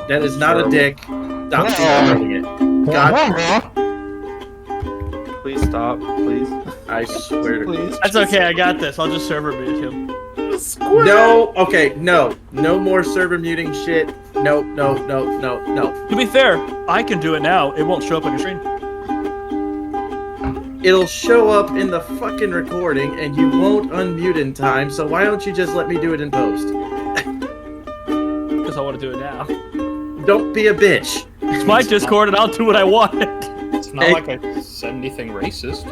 That is not a dick. Stop doing it. God. Please stop, please. I swear to Please. That's okay, I got this. I'll just server mute him. No, okay, no. No more server muting shit. No. To be fair, I can do it now. It won't show up on your screen. It'll show up in the fucking recording and you won't unmute in time, so why don't you just let me do it in post? Because I want to do it now. Don't be a bitch. It's my Discord and I'll do what I want. It's not like I said anything racist.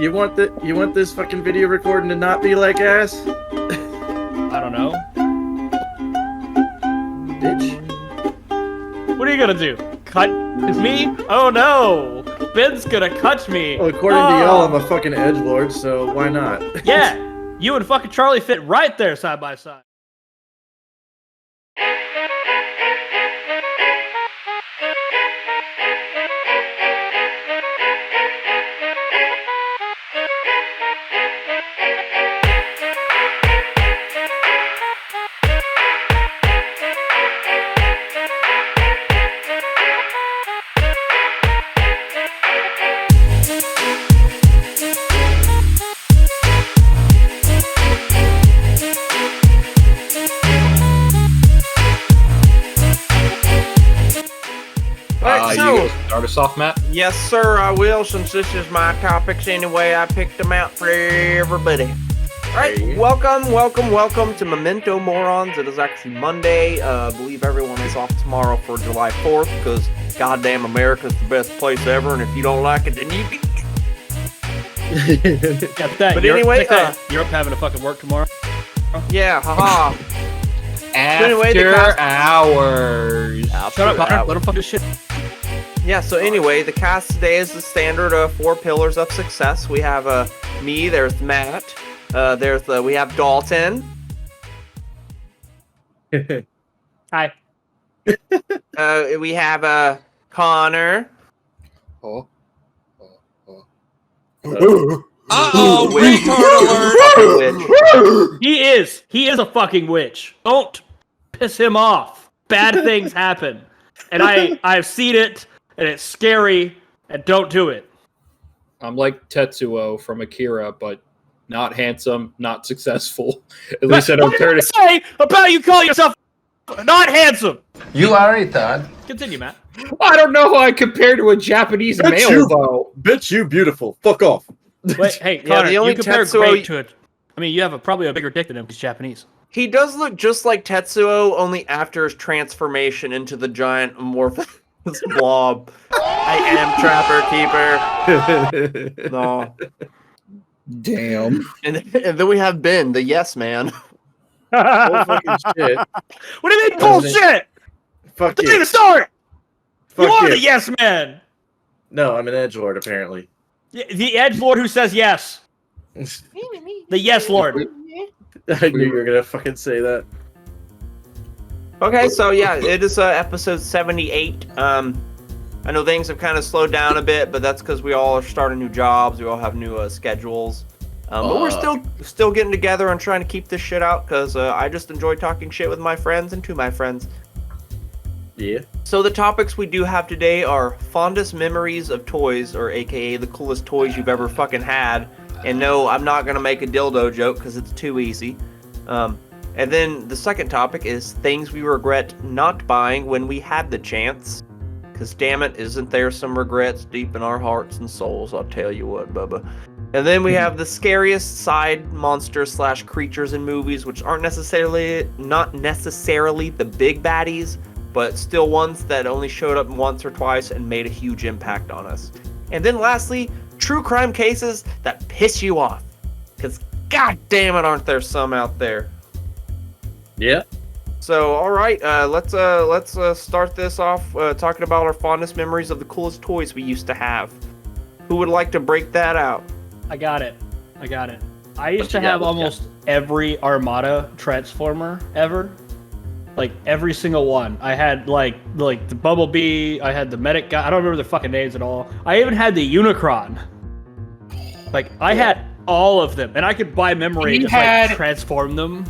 You want this fucking video recording to not be like ass? I don't know. Bitch. What are you gonna do? Cut me? Oh no! Ben's gonna cut me! Well, according to y'all, I'm a fucking edgelord, so why not? Yeah! You and fucking Charlie fit right there side by side. You start us off, Matt? Yes, sir, I will, since this is my topics anyway. I picked them out for everybody. Alright, welcome to Memento Morons. It is actually Monday. I believe everyone is off tomorrow for July 4th, because goddamn America's the best place ever, and if you don't like it, then you can... Got that. But anyway, Europe having to fucking work tomorrow? Yeah, haha. After hours. Shut up, Connor. Let him fuck this shit. Yeah, so anyway, the cast today is the standard 4 pillars of success. We have me, there's Matt, we have Dalton. Hi. We have Connor. Oh. Uh-oh, retard alert! He is a fucking witch. Don't piss him off. Bad things happen. And I've seen it, and it's scary, and don't do it. I'm like Tetsuo from Akira, but not handsome, not successful. At least I don't turn it. Say about you calling yourself not handsome. You are a retard. Continue, Matt. I don't know how I compare to a Japanese male, though. Bitch, you beautiful. Fuck off. Wait, hey, Yeah, Connor, the only you compare Tetsuo great to it. I mean, you have probably a bigger dick than him. He's Japanese. He does look just like Tetsuo, only after his transformation into the giant amorphous blob. I am Trapper Keeper. No. Damn. And then we have Ben, the yes man. Oh, fucking shit. What do you mean bullshit? Fuck Let's you. the story. Fuck You are you. the yes man. No, I'm an edgelord, apparently. The edgelord who says yes. The yes lord. I knew you were gonna fucking say that. Okay, so yeah, it is episode 78. I know things have kind of slowed down a bit, but that's because we all are starting new jobs. We all have new schedules. But we're still getting together and trying to keep this shit out because I just enjoy talking shit with my friends and to my friends. Yeah. So the topics we do have today are fondest memories of toys, or aka the coolest toys you've ever fucking had. And no, I'm not gonna make a dildo joke because it's too easy. And then the second topic is things we regret not buying when we had the chance. Because damn it, isn't there some regrets deep in our hearts and souls? I'll tell you what, Bubba. And then we have the scariest side monsters / creatures in movies, which aren't not necessarily the big baddies, but still ones that only showed up once or twice and made a huge impact on us. And then lastly, true crime cases that piss you off. Because god damn it, aren't there some out there? Yeah. So, all right, let's start this off talking about our fondest memories of the coolest toys we used to have. Who would like to break that out? I got it. I used to have almost every Armada Transformer ever. Like every single one. I had like the Bumblebee. I had the Medic guy. I don't remember their fucking names at all. I even had the Unicron. Like I had all of them, and I could buy memory and just like transform them.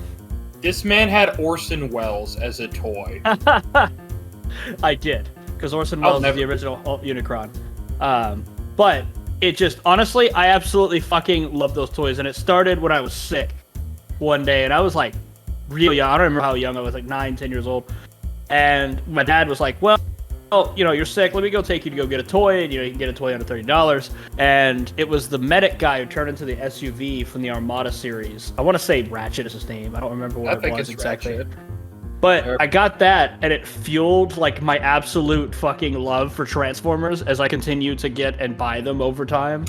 This man had Orson Welles as a toy. I did, because Orson Welles is the original Unicron. But it just, honestly, I absolutely fucking love those toys. And it started when I was sick one day, and I was like really young. I don't remember how young I was, like 9, 10 years old. And my dad was like, well, you're sick. Let me go take you to go get a toy. And, you can get a toy under $30. And it was the medic guy who turned into the SUV from the Armada series. I want to say Ratchet is his name. I don't remember what it was exactly. Ratchet. But I got that, and it fueled like my absolute fucking love for Transformers as I continue to get and buy them over time.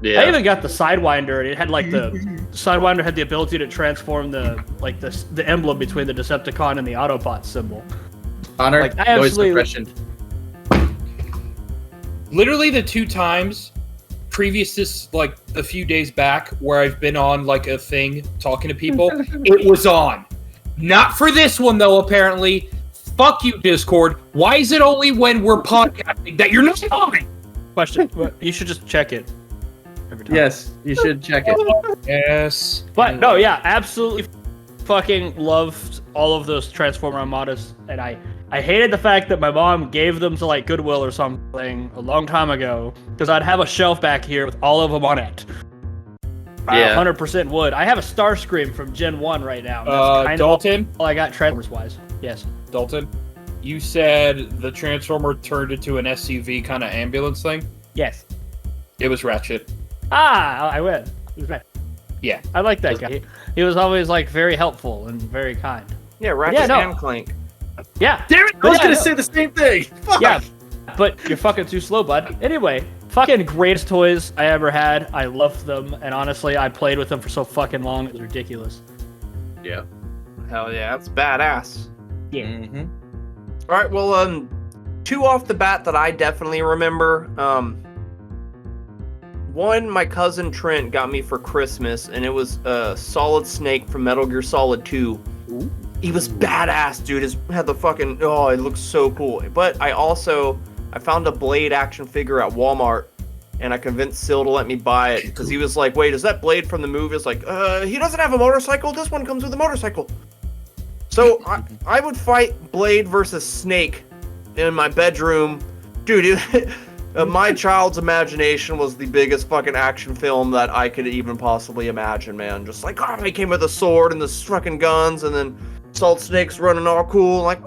Yeah. I even got the Sidewinder, and it had like the Sidewinder had the ability to transform the emblem between the Decepticon and the Autobot symbol. Honor, Like, I noise absolutely- suppression. Literally the 2 times previous this, like, a few days back where I've been on, like, a thing talking to people, it was on. Not for this one, though, apparently. Fuck you, Discord. Why is it only when we're podcasting that you're not on? Question. You should just check it every time. Yes, you should check it. Yes. But no, yeah, absolutely fucking loved all of those Transformer Armadas, and I hated the fact that my mom gave them to like Goodwill or something a long time ago, because I'd have a shelf back here with all of them on it. Yeah. I 100% would. I have a Starscream from Gen 1 right now. That's kind Dalton? of all I got Transformers-wise. Yes. Dalton, you said the Transformer turned into an SUV kind of ambulance thing? Yes. It was Ratchet. I win. He was right. Yeah. I like that guy. He was always like very helpful and very kind. Yeah, Ratchet no. and Clank. Yeah. Damn it! I was gonna say the same thing. Fuck. Yeah, but you're fucking too slow, bud. Anyway, fucking greatest toys I ever had. I loved them, and honestly, I played with them for so fucking long, it was ridiculous. Yeah. Hell yeah, that's badass. Yeah. Mm-hmm. All right, well, 2 off the bat that I definitely remember. One, my cousin Trent got me for Christmas, and it was Solid Snake from Metal Gear Solid 2. Ooh. He was badass, dude. His had the fucking it looks so cool. But I found a Blade action figure at Walmart, and I convinced Sil to let me buy it because he was like, "Wait, is that Blade from the movie?" It's like, he doesn't have a motorcycle. This one comes with a motorcycle. So I would fight Blade versus Snake in my bedroom, dude. My child's imagination was the biggest fucking action film that I could even possibly imagine, man. Just like, he came with a sword and the fucking guns, and then Salt Snake's running all cool, like.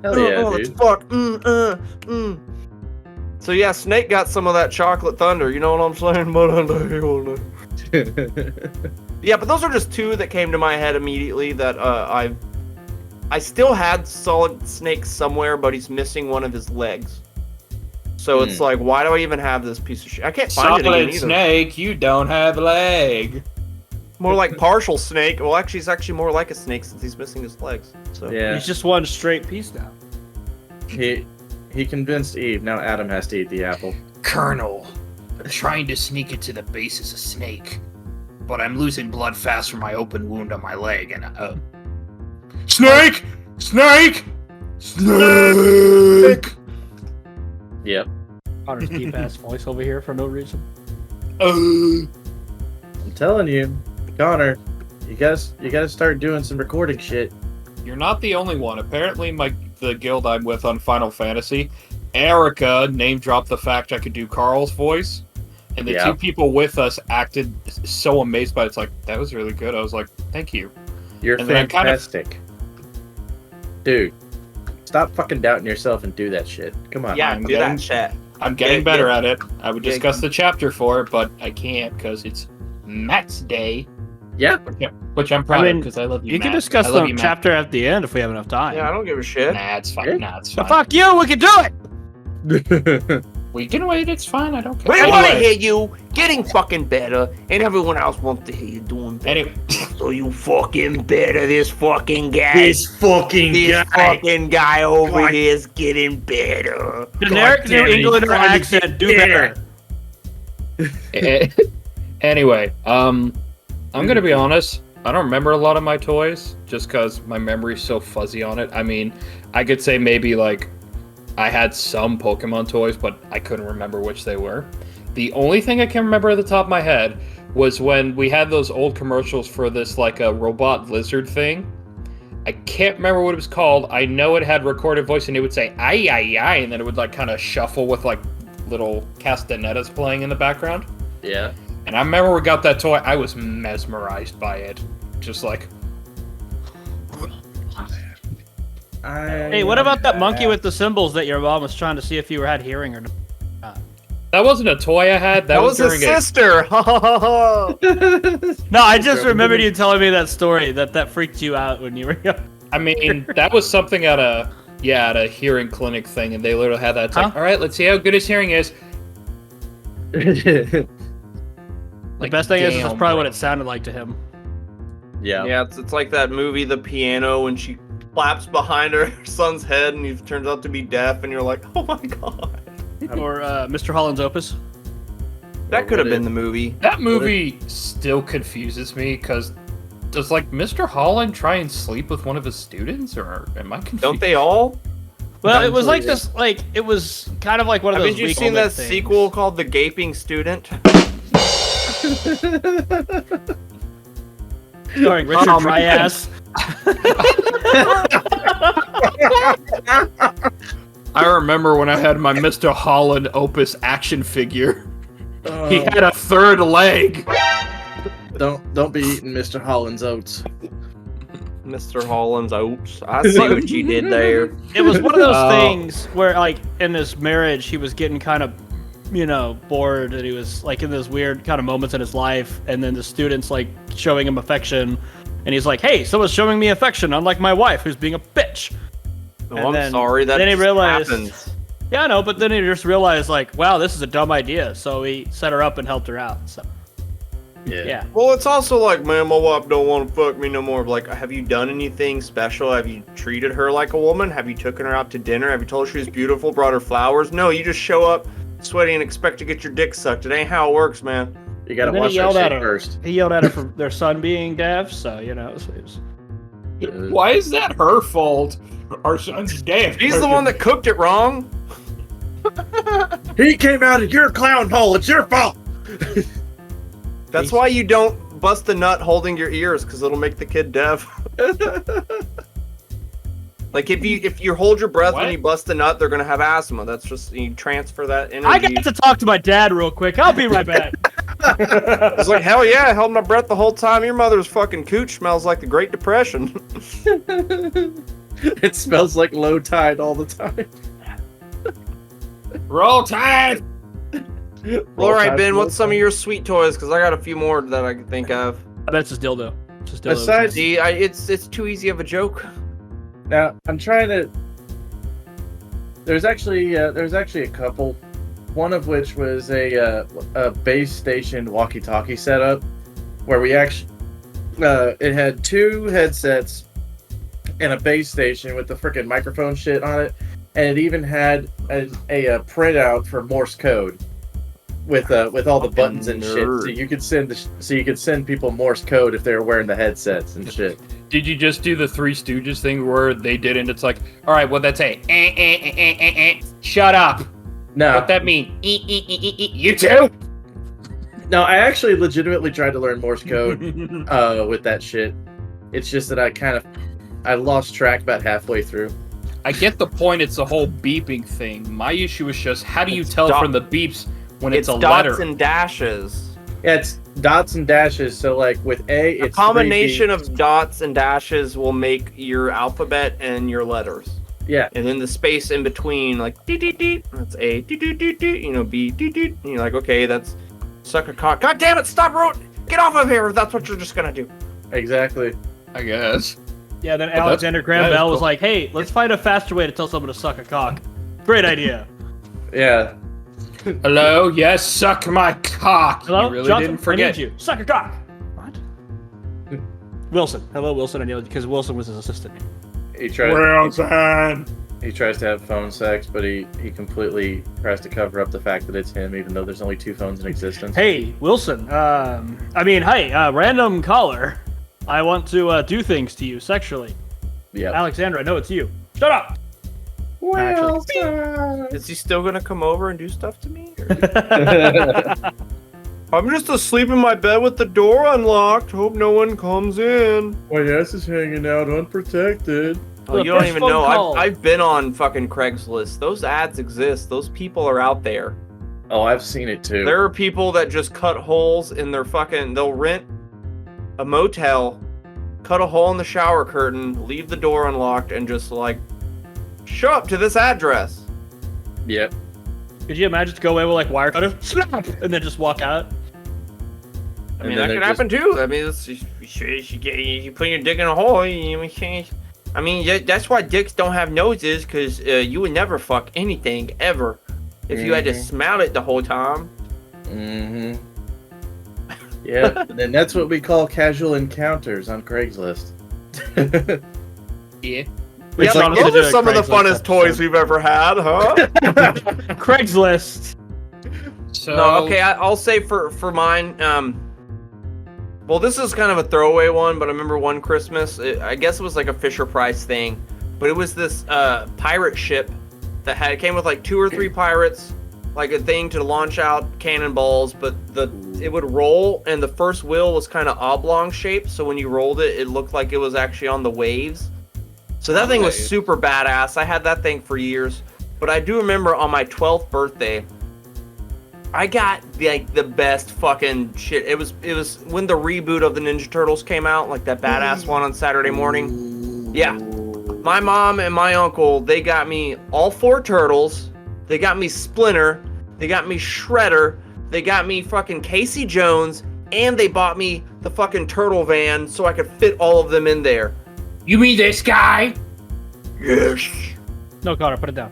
Hell yeah, Let's dude. fuck. So yeah, Snake got some of that chocolate thunder. You know what I'm saying? Yeah, but those are just 2 that came to my head immediately that I still had Solid Snake somewhere, but he's missing one of his legs. So it's like, why do I even have this piece of shit? I can't find it again Solid either. Snake, you don't have a leg. More like partial snake. Well, actually, he's actually more like a snake since he's missing his legs. So Yeah. He's just one straight piece now. He convinced Eve. Now Adam has to eat the apple. Colonel, I'm trying to sneak into the base as a snake, but I'm losing blood fast from my open wound on my leg, and Snake! Snake! Snake! Yep. Connor's deep ass voice over here for no reason. I'm telling you, Connor, you gotta start doing some recording shit. You're not the only one. Apparently, the guild I'm with on Final Fantasy, Erica name dropped the fact I could do Carl's voice, and the 2 people with us acted so amazed by it. It's like, that was really good. I was like, thank you. You're And then I kind of- fantastic. Dude, stop fucking doubting yourself and do that shit. Come on. yeah, I'm do getting- that shit. I'm getting Yeah, better yeah. at it. I would Yeah, discuss the chapter for it, but I can't because it's Matt's day, Yeah. which I'm proud I of mean, because I love you, You can Matt. discuss I love the you, Matt. chapter at the end if we have enough time. Yeah, I don't give a shit. Nah, it's fine. Yeah. Nah, it's So fine. fuck you, we can do it! We can wait. It's fine. I don't care. We want to Anyway. hear you getting fucking better, and everyone else wants to hear you doing better. Anyway, So you fucking better, this fucking guy. This fucking This guy. fucking guy over God. here is getting better. Generic New damn it, Englander he's trying to accent, do get better. anyway, I'm gonna be honest. I don't remember a lot of my toys just because my memory's so fuzzy on it. I mean, I could say maybe like I had some Pokemon toys, but I couldn't remember which they were. The only thing I can remember at the top of my head was when we had those old commercials for this like a robot lizard thing, I can't remember what it was called. I know it had recorded voice, and it would say "ay ay ay," and then it would like kind of shuffle with like little castanettas playing in the background. Yeah. And I remember we got that toy. I was mesmerized by it, just like. Hey, what about that monkey with the symbols that your mom was trying to see if you had hearing or not? That wasn't a toy I had. That was his during sister. No, I just remembered you telling me that story that freaked you out when you were young. I mean, that was something at a hearing clinic thing, and they literally had that. It's like, all right, let's see how good his hearing is. The best thing is damn, probably bro. what it sounded like to him. Yeah. Yeah, it's like that movie, The Piano, when she claps behind her son's head and he turns out to be deaf, and you're like, oh my god. Or Mr. Holland's Opus. That could have been the movie. That movie still confuses me because does like Mr. Holland try and sleep with one of his students, or am I confused? Don't they all? Well, it was like this, like it was kind of like one of those. Haven't you seen that sequel called The Gaping Student? Starring Richard Dryas. I remember when I had my Mr. Holland Opus action figure. He had a third leg. Don't be eating Mr. Holland's oats. Mr. Holland's Oats. I see what you did there. It was one of those things where, like, in this marriage, he was getting kind of, bored, and he was like in those weird kind of moments in his life, and then the students like showing him affection, and he's like, "Hey, someone's showing me affection, unlike my wife, who's being a bitch." Oh, I'm sorry. That then he just realized, happens. yeah, I know, but then he just realized, like, wow, this is a dumb idea. So he set her up and helped her out. So yeah. Well, it's also like, man, my wife don't want to fuck me no more. Like, have you done anything special? Have you treated her like a woman? Have you taken her out to dinner? Have you told her she was beautiful, brought her flowers? No, you just show up sweaty and expect to get your dick sucked. It ain't how it works, man. You gotta And then watch he that yelled shit at her first. He yelled at her for their son being deaf. So it was Why is that her fault? Our son's deaf. He's the one that cooked it wrong. He came out of your clown hole. It's your fault. That's why you don't bust a nut holding your ears, because it'll make the kid deaf. Like if you hold your breath when you bust a nut, they're gonna have asthma. That's just, you transfer that energy. I got to talk to my dad real quick. I'll be right back. It's like, hell yeah, I held my breath the whole time. Your mother's fucking cooch smells like the Great Depression. It smells like low tide all the time. Roll Tide. All right, Ben, what's some of your sweet toys? Because I got a few more that I can think of. I bet it's his dildo. Just dildo. Besides- See, it's too easy of a joke. Now I'm trying to. There's actually a couple. One of which was a base station walkie-talkie setup, where we actually it had two headsets and a base station with the freaking microphone shit on it, and it even had a printout for Morse code with all the buttons and shit, so you could send people Morse code if they were wearing the headsets and shit. Did you just do the Three Stooges thing where they did it and it's like, all right, what'd that say? Shut up. No, What'd that mean? You too? no, I actually legitimately tried to learn Morse code with that shit. It's just that I lost track about halfway through. I get the point. It's the whole beeping thing. My issue is just how do you tell from the beeps when it's a dots letter? and dashes. Yeah, it's dots and dashes. So like with A, A it's combination 3 of dots and dashes will make your alphabet and your letters. Yeah, And then the space in between, like dee dee dee, that's A, dee dee dee dee, B, dee dee, and you're like, okay, that's suck a cock. God damn it, stop get off of here if that's what you're just gonna do. exactly. I guess. Yeah, then But Alexander Graham that is Bell was cool. like, "Hey, let's find a faster way to tell someone to suck a cock." Great idea. Yeah. Hello? Yes, suck my cock. Hello, You really Johnson, didn't forget. I need you. Suck a cock. What? Wilson. Hello, Wilson. I need you because Wilson was his assistant. He tries. Wilson. He tries to have phone sex, but he completely tries to cover up the fact that it's him, even though there's only 2 phones in existence. Hey, Wilson. Random caller. I want to do things to you sexually. Yeah. Alexandra, I know it's you. Shut up. Is he still gonna come over and do stuff to me? Or? I'm just asleep in my bed with the door unlocked. Hope no one comes in. My ass is hanging out unprotected. Oh, you don't even know. I've been on fucking Craigslist. Those ads exist. Those people are out there. Oh, I've seen it too. There are people that just cut holes in their fucking... They'll rent a motel, cut a hole in the shower curtain, leave the door unlocked, and just like, show up to this address. Yep. Could you imagine to go away with like wire cutter, snap, and then just walk out? I mean, that could happen too. I mean, you put your dick in a hole. I mean, that's why dicks don't have noses, because you would never fuck anything ever if you had to smell it the whole time. Mm-hmm. Yeah, and that's what we call casual encounters on Craigslist. Yeah. Yeah, like, those are some of the funnest toys we've ever had, huh? Craigslist. So No, okay, I'll say for mine, well, this is kind of a throwaway one, but I remember one Christmas, I guess it was like a Fisher-Price thing, but it was this pirate ship that it came with like 2 or 3 pirates, like a thing to launch out cannonballs, but it would roll, and the first wheel was kind of oblong shaped, so when you rolled it, it looked like it was actually on the waves. So that thing was super badass. I had that thing for years, but I do remember on my 12th birthday, I got like the best fucking shit. It was when the reboot of the Ninja Turtles came out, like that badass one on Saturday morning. Yeah. My mom and my uncle, they got me all 4 turtles. They got me Splinter. They got me Shredder. They got me fucking Casey Jones, and they bought me the fucking turtle van so I could fit all of them in there. You mean this guy? Yes. No, Connor, put it down.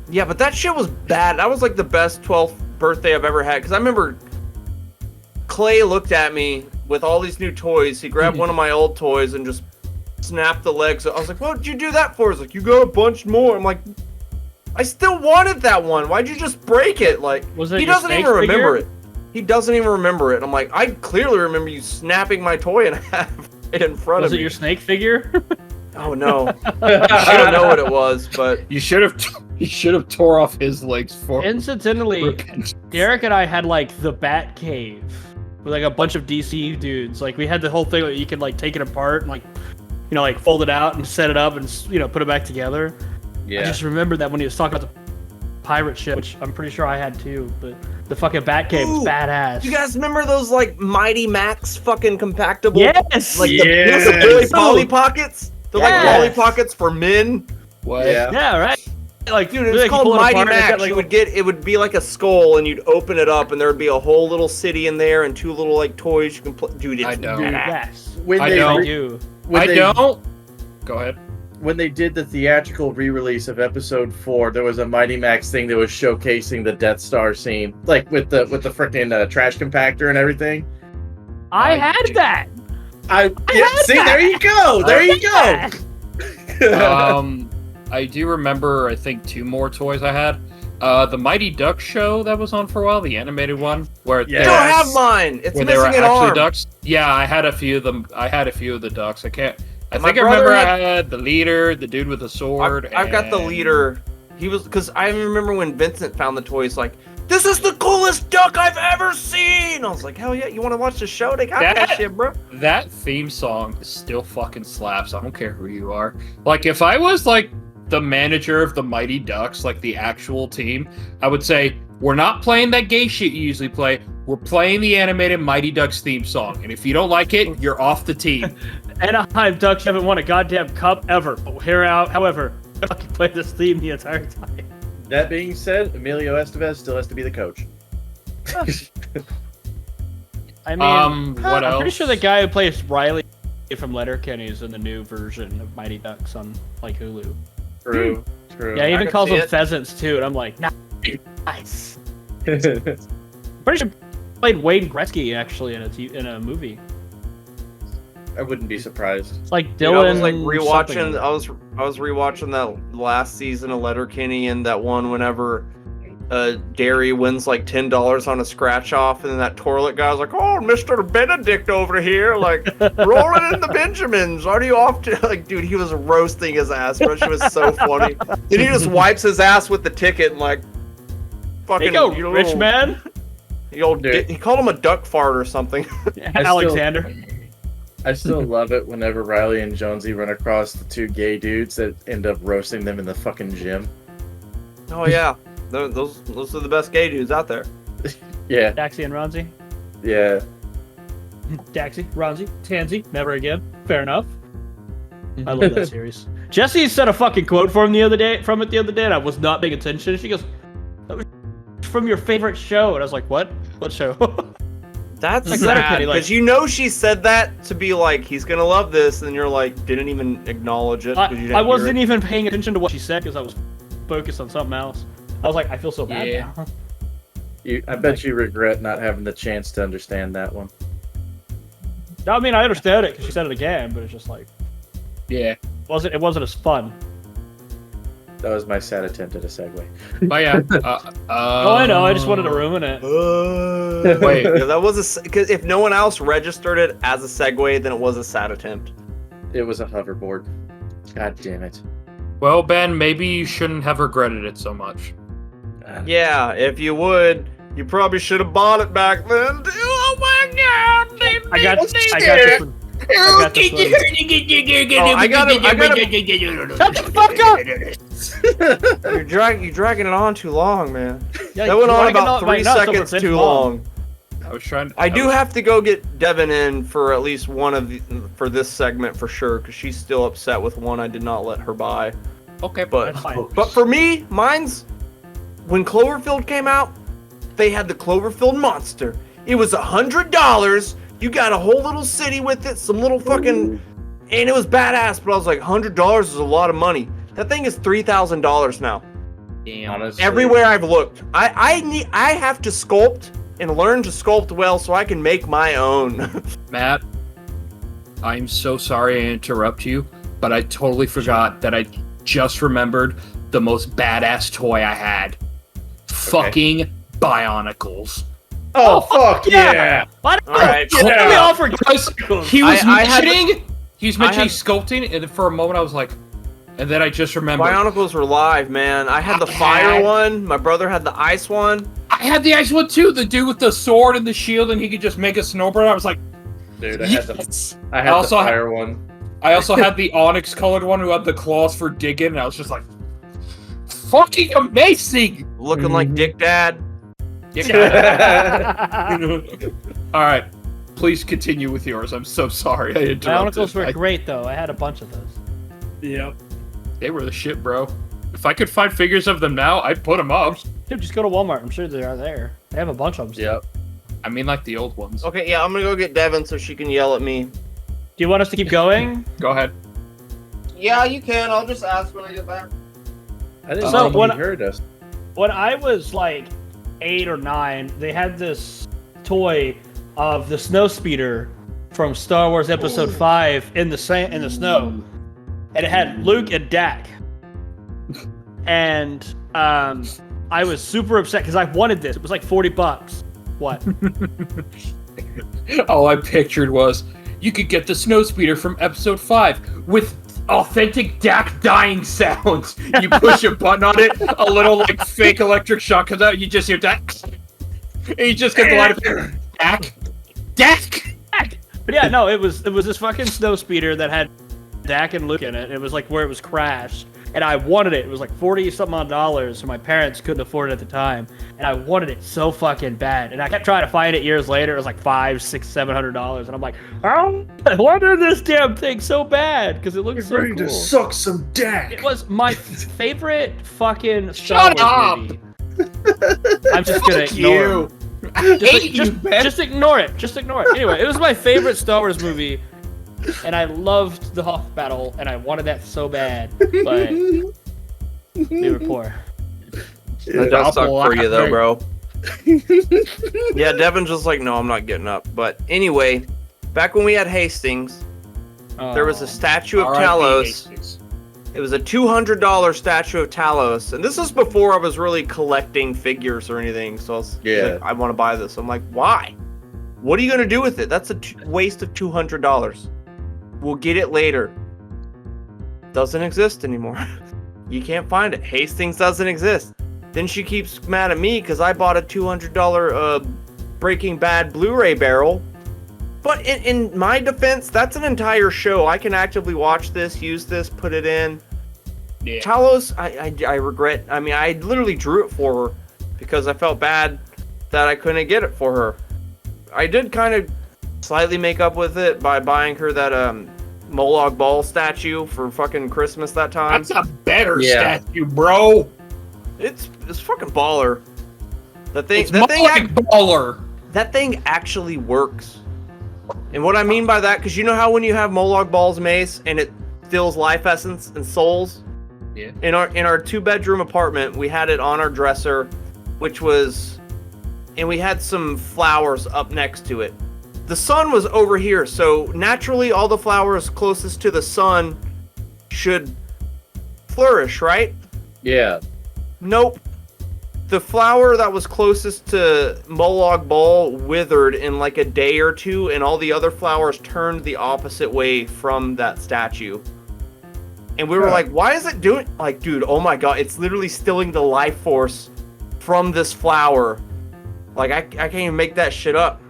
Yeah, but that shit was bad. That was like the best 12th birthday I've ever had, because I remember Clay looked at me with all these new toys. He grabbed one of my old toys and just snapped the legs. I was like, what did you do that for? He's like, you got a bunch more. I'm like, I still wanted that one. Why'd you just break it? Like, he doesn't even remember it. He doesn't even remember it. I'm like, I clearly remember you snapping my toy in half in front of me. Was it your snake figure? Oh no. I don't know what it was, but you should have tore off his legs for Incidentally, Derek and I had like the Bat Cave with like a bunch of DC dudes. Like we had the whole thing where you could like take it apart and like, you know, like fold it out and set it up and, you know, put it back together. Yeah. I just remembered that when he was talking about the pirate ship, which I'm pretty sure I had too, but the fucking Bat Cave was badass. You guys remember those like Mighty Max fucking compactable? Yes! Like the Billy Polly Pockets? They're like Polly Pockets for men. What? Yeah, right. Like, dude, it's called Mighty Max. Like, it would be like a skull, and you'd open it up, and there would be a whole little city in there, and 2 little like toys you can play. Dude, it's I don't. Yes. I don't. Go ahead. When they did the theatrical re-release of Episode 4, there was a Mighty Max thing that was showcasing the Death Star scene, like with the freaking trash compactor and everything. I had that. There you go. There you go. I do remember, I think 2 more toys I had. The Mighty Ducks show that was on for a while, the animated one, where I don't have mine. It's missing an arm. Ducks. Yeah, I had a few of them. I had a few of the ducks. I remember I had the leader, the dude with the sword. I've got the leader. He was, because I remember when Vincent found the toys, like, this is the coolest duck I've ever seen. I was like, hell yeah, you want to watch the show? They got that shit, bro. That theme song still fucking slaps. I don't care who you are. Like, if I was like the manager of the Mighty Ducks, like the actual team, I would say, we're not playing that gay shit you usually play. We're playing the animated Mighty Ducks theme song. And if you don't like it, you're off the team. Anaheim Ducks haven't won a goddamn cup ever. But however, I fucking play this theme the entire time. That being said, Emilio Estevez still has to be the coach. I mean, what else? I'm pretty sure the guy who plays Riley from Letterkenny is in the new version of Mighty Ducks on like Hulu. True. Yeah, he even calls them pheasants too, and I'm like, nice. Pretty sure he played Wayne Gretzky actually in a movie. I wouldn't be surprised. It's like Dylan. Dude, I was like rewatching. I was rewatching that last season of Letterkenny, and that one whenever Derry wins like $10 on a scratch off, and then that toilet guy was like, "Oh, Mr. Benedict over here, like rolling in the Benjamins. Are you off to like?" Dude, he was roasting his ass, bro. She was so funny. And he just wipes his ass with the ticket and like, fucking. There you go, rich man. He called him a duck fart or something. Alexander. I still love it whenever Riley and Jonesy run across the two gay dudes that end up roasting them in the fucking gym. Oh yeah, those are the best gay dudes out there. Yeah, Daxie and Ronzi. yeah. Daxie, Ronzi, Tansy, never again. Fair enough. I love that series. Jesse said a fucking quote from it the other day, and I was not paying attention. She goes, "That was from your favorite show," and I was like, "What? What show?" That's Like, sad, Letterkenny, like- because she said that to be like, he's gonna love this, and you're like, didn't even acknowledge it. 'cause you didn't I hear wasn't it. even paying attention to what she said because I was focused on something else. I was like, I feel so bad Yeah. now. I bet you regret not having the chance to understand that one. I mean, I understood it because she said it again, but it's just like, Yeah. it wasn't as fun. That was my sad attempt at a segue. But yeah. Oh, I know. I just wanted to ruin it. Wait. Yeah, that was because if no one else registered it as a segue, then it was a sad attempt. It was a hoverboard. God damn it. Well, Ben, maybe you shouldn't have regretted it so much. Yeah, if you would, you probably should have bought it back then. Oh my god! I got this one. I got this one. Oh, I got Shut the fuck up! You're dragging it on too long, man. Yeah, That went you on wanna get about my 3 nuts over seconds Vince too Vaughn. long. I was trying. I do have to go get Devin in for at least one of for this segment for sure, because she's still upset with one I did not let her buy. Okay, But That's fine. but for me, mine's when Cloverfield came out, they had the Cloverfield monster. It was $100. You got a whole little city with it, some little fucking, and it was badass. But I was like, $100 is a lot of money. That thing is $3,000 now. Damn. Honestly. Everywhere I've looked, I have to sculpt and learn to sculpt well so I can make my own. Matt, I'm so sorry I interrupt you, but I totally forgot that I just remembered the most badass toy I had. Fucking Bionicles. Oh, fuck yeah! Why All right. Let me offer Because he was I had mentioning, had- sculpting, and for a moment I was like, and then I just remembered. Bionicles were live, man. I had the I fire had- one. My brother had the ice one. I had the ice one too, the dude with the sword and the shield, and he could just make a snowbird. I was like, Dude, I had the yes! the fire one. I also had the onyx colored one who had the claws for digging, and I was just like, fucking amazing! Looking like Dick Dad. All right, please continue with yours. I'm so sorry I interrupted. Bionicles were great, though. I had a bunch of those. Yep. They were the shit, bro. If I could find figures of them now, I'd put them up. Dude, just go to Walmart. I'm sure they are there. They have a bunch of them. Yep. I mean, like the old ones. Okay, yeah, I'm gonna go get Devin so she can yell at me. Do you want us to keep going? Go ahead. Yeah, you can. I'll just ask when I get back. I didn't So know when- you heard us. When I was like 8 or 9, they had this toy of the snow speeder from Star Wars Episode 5 in the snow, and it had Luke and Dak. And I was super upset because I wanted this. It was like $40. What? All I pictured was you could get the snow speeder from episode 5 with authentic Dak dying sounds. You push a button on it, a little like fake electric shock comes out, you just hear Dak. And you just get the line of Dak. Dak! But yeah, no, it was this fucking snow speeder that had Dak and Luke in it. It was like where it was crashed, and I wanted it. It was like $40-something odd, so my parents couldn't afford it at the time, and I wanted it so fucking bad. And I kept trying to find it years later. It was like $500, $600, $700, and I'm like, oh, I wanted this damn thing so bad because it looks so cool. suck some Dak. It was my favorite fucking Star Shut Wars up! movie. I'm just gonna ignore it. I hate you, Ben. Just ignore it. Just ignore it. Anyway, it was my favorite Star Wars movie, and I loved the Hoth battle, and I wanted that so bad, but we were poor. That does suck for you though, bro. Yeah, Devin's just like, no, I'm not getting up. But anyway, back when we had Hastings, there was a statue of R.I.P. Talos. Hastings. It was a $200 statue of Talos, and this is before I was really collecting figures or anything. So I was like, I want to buy this. I'm like, why? What are you gonna do with it? That's a waste of $200. We'll get it later. Doesn't exist anymore. You can't find it. Hastings doesn't exist. Then she keeps mad at me because I bought a $200 Breaking Bad Blu-ray barrel. But in my defense, that's an entire show. I can actively watch this, use this, put it in. Yeah. Talos, I regret. I mean, I literally drew it for her because I felt bad that I couldn't get it for her. I did kind of slightly make up with it by buying her that Molag Bal statue for fucking Christmas that time. That's a better statue, bro. It's fucking baller. That thing, baller. that thing actually works. And what I mean by that, because you know how when you have Molag Bal's mace and it steals life essence and souls? Yeah. In our 2-bedroom apartment, we had it on our dresser, and we had some flowers up next to it. The sun was over here, so naturally all the flowers closest to the sun should flourish, right? Yeah. Nope. The flower that was closest to Molag Bal withered in like a day or two, and all the other flowers turned the opposite way from that statue. And we were like, why is it doing... Like, dude, oh my god, it's literally stealing the life force from this flower. Like, I can't even make that shit up.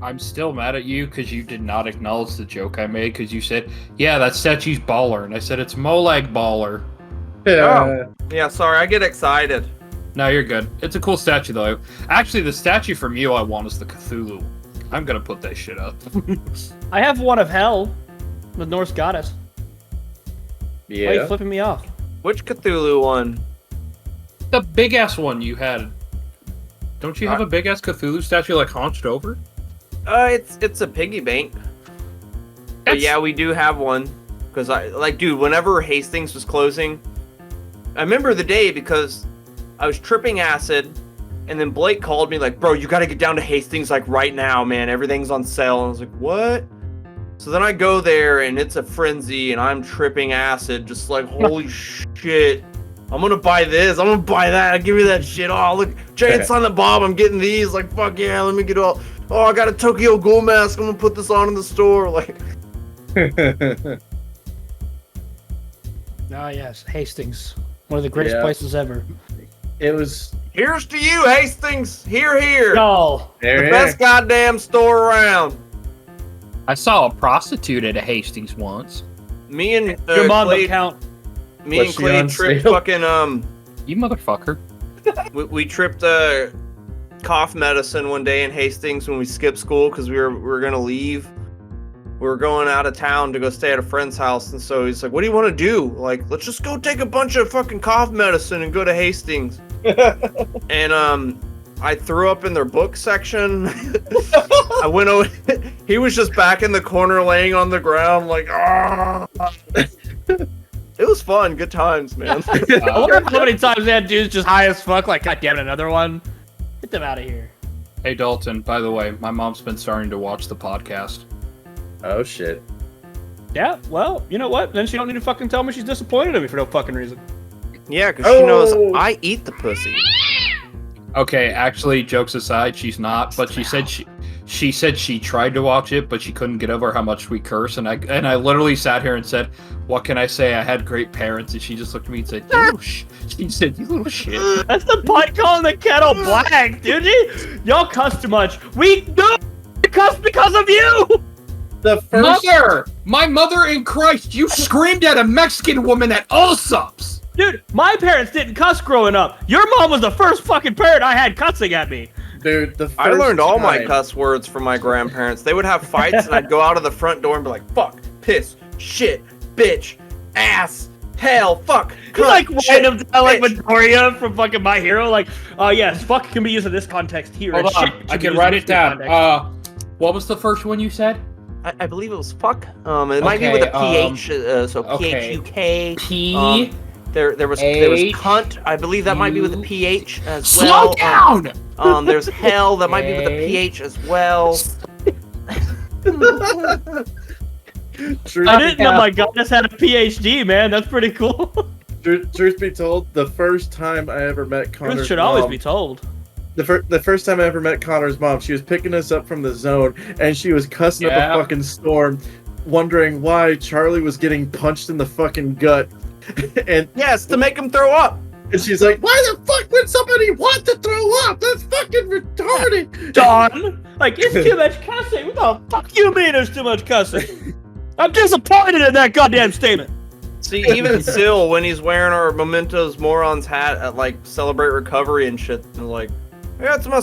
I'm still mad at you because you did not acknowledge the joke I made because you said, yeah, that statue's baller. And I said, it's Molag Baller. Oh. Yeah, sorry, I get excited. No, you're good. It's a cool statue, though. Actually, the statue from you I want is the Cthulhu. I'm going to put that shit up. I have one of Hell, the Norse goddess. Yeah. Why are you flipping me off? Which Cthulhu one? The big-ass one you had. Don't you have a big-ass Cthulhu statue, like, hunched over? It's a piggy bank. But yeah, we do have one. Because dude, whenever Hastings was closing, I remember the day because I was tripping acid, and then Blake called me like, bro, you gotta get down to Hastings like right now, man. Everything's on sale. And I was like, what? So then I go there, and it's a frenzy, and I'm tripping acid, just like, holy shit. I'm gonna buy this. I'm gonna buy that. Give me that shit. Oh, look, Giant Silent Bob. I'm getting these. Like, fuck yeah, let me get all. Oh, I got a Tokyo Ghoul mask. I'm gonna put this on in the store. Like. Ah, yes, Hastings. One of the greatest places ever. It was. Here's to you, Hastings. Here. No. The best goddamn store around. I saw a prostitute at a Hastings once. Me and Your mom Clay, don't count. me and Clay tripped fucking You motherfucker. we tripped cough medicine one day in Hastings when we skipped school because we were gonna leave. We were going out of town to go stay at a friend's house, and so he's like, "What do you want to do? Like, let's just go take a bunch of fucking cough medicine and go to Hastings." And I threw up in their book section. I went over. He was just back in the corner, laying on the ground, like, ah. It was fun, good times, man. I wonder how many times that dude's just high as fuck. Like, God damn it, another one. Get them out of here. Hey, Dalton, by the way, my mom's been starting to watch the podcast. Oh shit. Yeah, well, you know what? Then she don't need to fucking tell me she's disappointed in me for no fucking reason. Yeah, because she knows I eat the pussy. Okay, actually, jokes aside, she's not. But she said she tried to watch it, but she couldn't get over how much we curse. And I literally sat here and said, "What can I say? I had great parents." And she just looked at me and said, she said, "You little shit." That's the pot calling the kettle black, dude. Y'all cuss too much. We do cuss because of you. The first My mother in Christ, you screamed at a Mexican woman at Allsup's. Dude, my parents didn't cuss growing up. Your mom was the first fucking parent I had cussing at me. Dude, the first I learned all my time- cuss words from my grandparents. They would have fights, and I'd go out of the front door and be like, fuck, piss, shit, bitch, ass, hell, fuck, You cunt, like shit, random like bitch. Midoriya from fucking My Hero, like, oh yes, fuck can be used in this context here. Hold and on, shit I should be can used write in it this down. context. What was the first one you said? I believe it was fuck. It might be with a PH, so okay. PHUK. There was cunt. I believe that might be with a PH as well. Slow down! There's hell. That might be with a PH as well. Truth I didn't know my goddess had a PhD, man. That's pretty cool. Truth be told, the first time I ever met Connor's Truth should mom, always be told. The first time I ever met Connor's mom, she was picking us up from the zone, and she was cussing up a fucking storm, wondering why Charlie was getting punched in the fucking gut. And Yes, to make him throw up. And she's like, why the fuck would somebody want to throw up? That's fucking retarded. Don, like, it's too much cussing. What the fuck you mean there's too much cussing? I'm disappointed in that goddamn statement. See, even still, when he's wearing our Mementos Morons hat at like Celebrate Recovery and shit, and like, yeah, it's my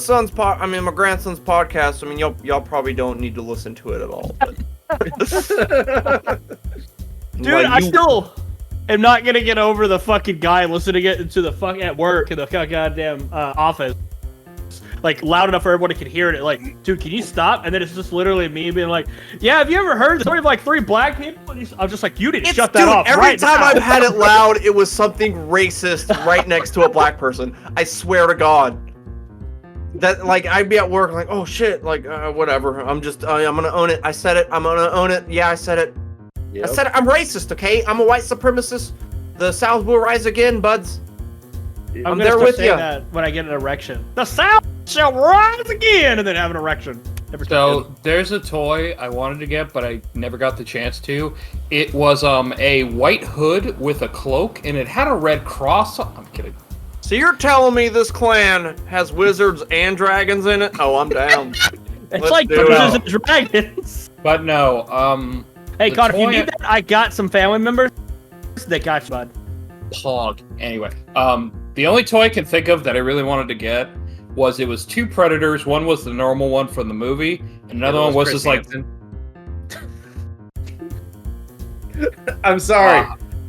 my grandson's podcast. I mean, y'all probably don't need to listen to it at all. But... Dude, I still am not gonna get over the fucking guy listening to the fuck at work in the goddamn office, like loud enough for everybody could hear it. Like, dude, can you stop? And then it's just literally me being like, "Yeah, have you ever heard the story of like 3 black people?" And I'm just like, "You need to shut that off." Every right time now. I've had it loud, it was something racist right next to a black person. I swear to God. That like I'd be at work like, oh shit, like whatever. I'm gonna own it. I said it. I'm gonna own it. Yeah, I said it. Yep. I said it. I'm racist. Okay, I'm a white supremacist. The South will rise again, buds. I'm gonna there start with saying you. that when I get an erection. The South shall rise again, and then have an erection. So there's a toy I wanted to get, but I never got the chance to. It was a white hood with a cloak, and it had a red cross. I'm kidding. So you're telling me this clan has wizards and dragons in it? Oh, I'm down. It's Let's like do Dungeons it. and Dragons. But no, Hey, The Connor, if you toy- need that, I got some family members that got you, bud. Pog. Anyway, the only toy I can think of that I really wanted to get was 2 Predators. One was the normal one from the movie, and another one was Chris just like. I'm sorry.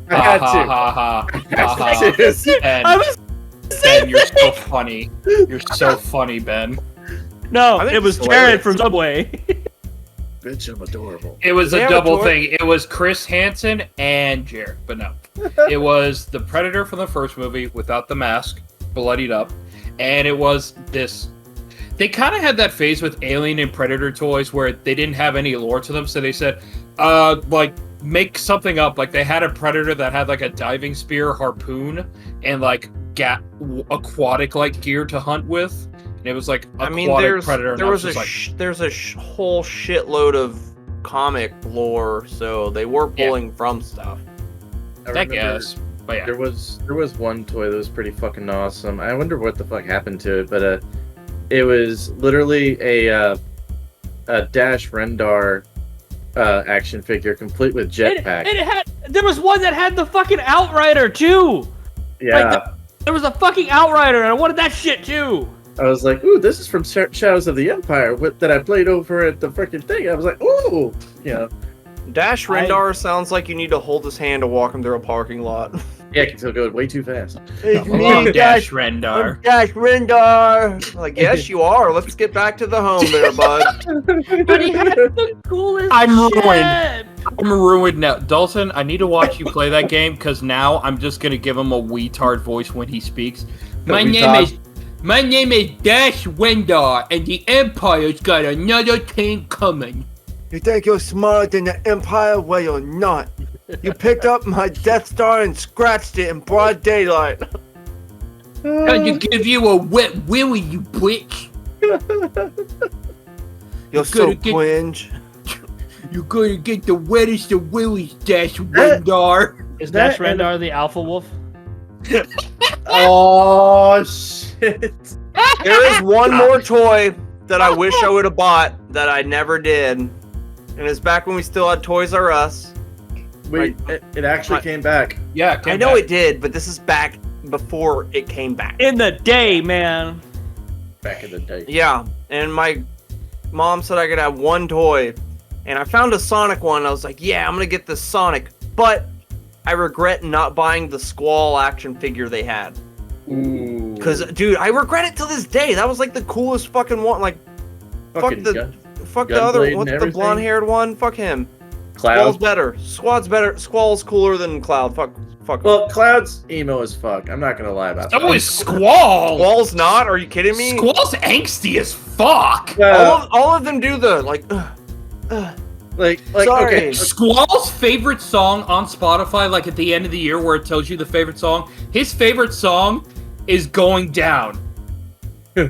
I had to. I had to. Ben, I was Ben, you're so funny. You're so funny, Ben. No, I think it was it's Jared hilarious. from Subway. Bitch, I'm adorable. It was They a have a double toy? thing. It was Chris Hansen and Jared, but no. It was the Predator from the first movie without the mask, bloodied up, and it was this. They kind of had that phase with Alien and Predator toys where they didn't have any lore to them, so they said, like, make something up. Like, they had a Predator that had, like, a diving spear, harpoon, and, like, aquatic, like, gear to hunt with. And it was, like, aquatic Predator. There was a whole shitload of comic lore, so they were pulling from stuff. I guess. But yeah. There was one toy that was pretty fucking awesome. I wonder what the fuck happened to it, but it was literally a Dash Rendar action figure, complete with jetpack. There was one that had the fucking Outrider too. Yeah, There was a fucking Outrider, and I wanted that shit too. I was like, ooh, this is from Shadows of the Empire that I played over at the freaking thing. I was like, ooh, Dash Rendar sounds like you need to hold his hand to walk him through a parking lot. yeah, it can still go way too fast. It's Hello, Dash Rendar. Dash Rendar. Like, yes, you are. Let's get back to the home there, bud. But he had the coolest I'm shit. ruined. I'm ruined now. Dalton, I need to watch you play that game because now I'm just gonna give him a weetard voice when he speaks. My name is Dash Rendar, and the Empire's got another thing coming. You think you're smarter than the Empire? Well, you're not. You picked up my Death Star and scratched it in broad daylight. Time to give you a wet willy, you bitch. You're so Gotta get- cringe. You're gonna get the wettest of willies, Dash Rendar. Is That Dash Rendar the Alpha Wolf? Oh shit! There is one more toy that I wish I would have bought that I never did. And it's back when we still had Toys R Us. Wait, it actually came back. Yeah, I know it did, but this is back before it came back. In the day, man. Back in the day. Yeah, and my mom said I could have one toy. And I found a Sonic one. I was like, yeah, I'm going to get this Sonic. But I regret not buying the Squall action figure they had. Ooh. Because, dude, I regret it till this day. That was like the coolest fucking one. Like, Fucking fuck the other, Gunblade what's and the everything? blonde-haired one? Fuck him. Cloud. Squall's better. Squad's better. Squall's cooler than Cloud. Fuck. Well, Cloud's emo as fuck. I'm not gonna lie about that. So is Squall. Squall's not? Are you kidding me? Squall's angsty as fuck. All of them do the, like, like Sorry. okay. Squall's favorite song on Spotify, like at the end of the year where it tells you the favorite song, his favorite song is Going Down by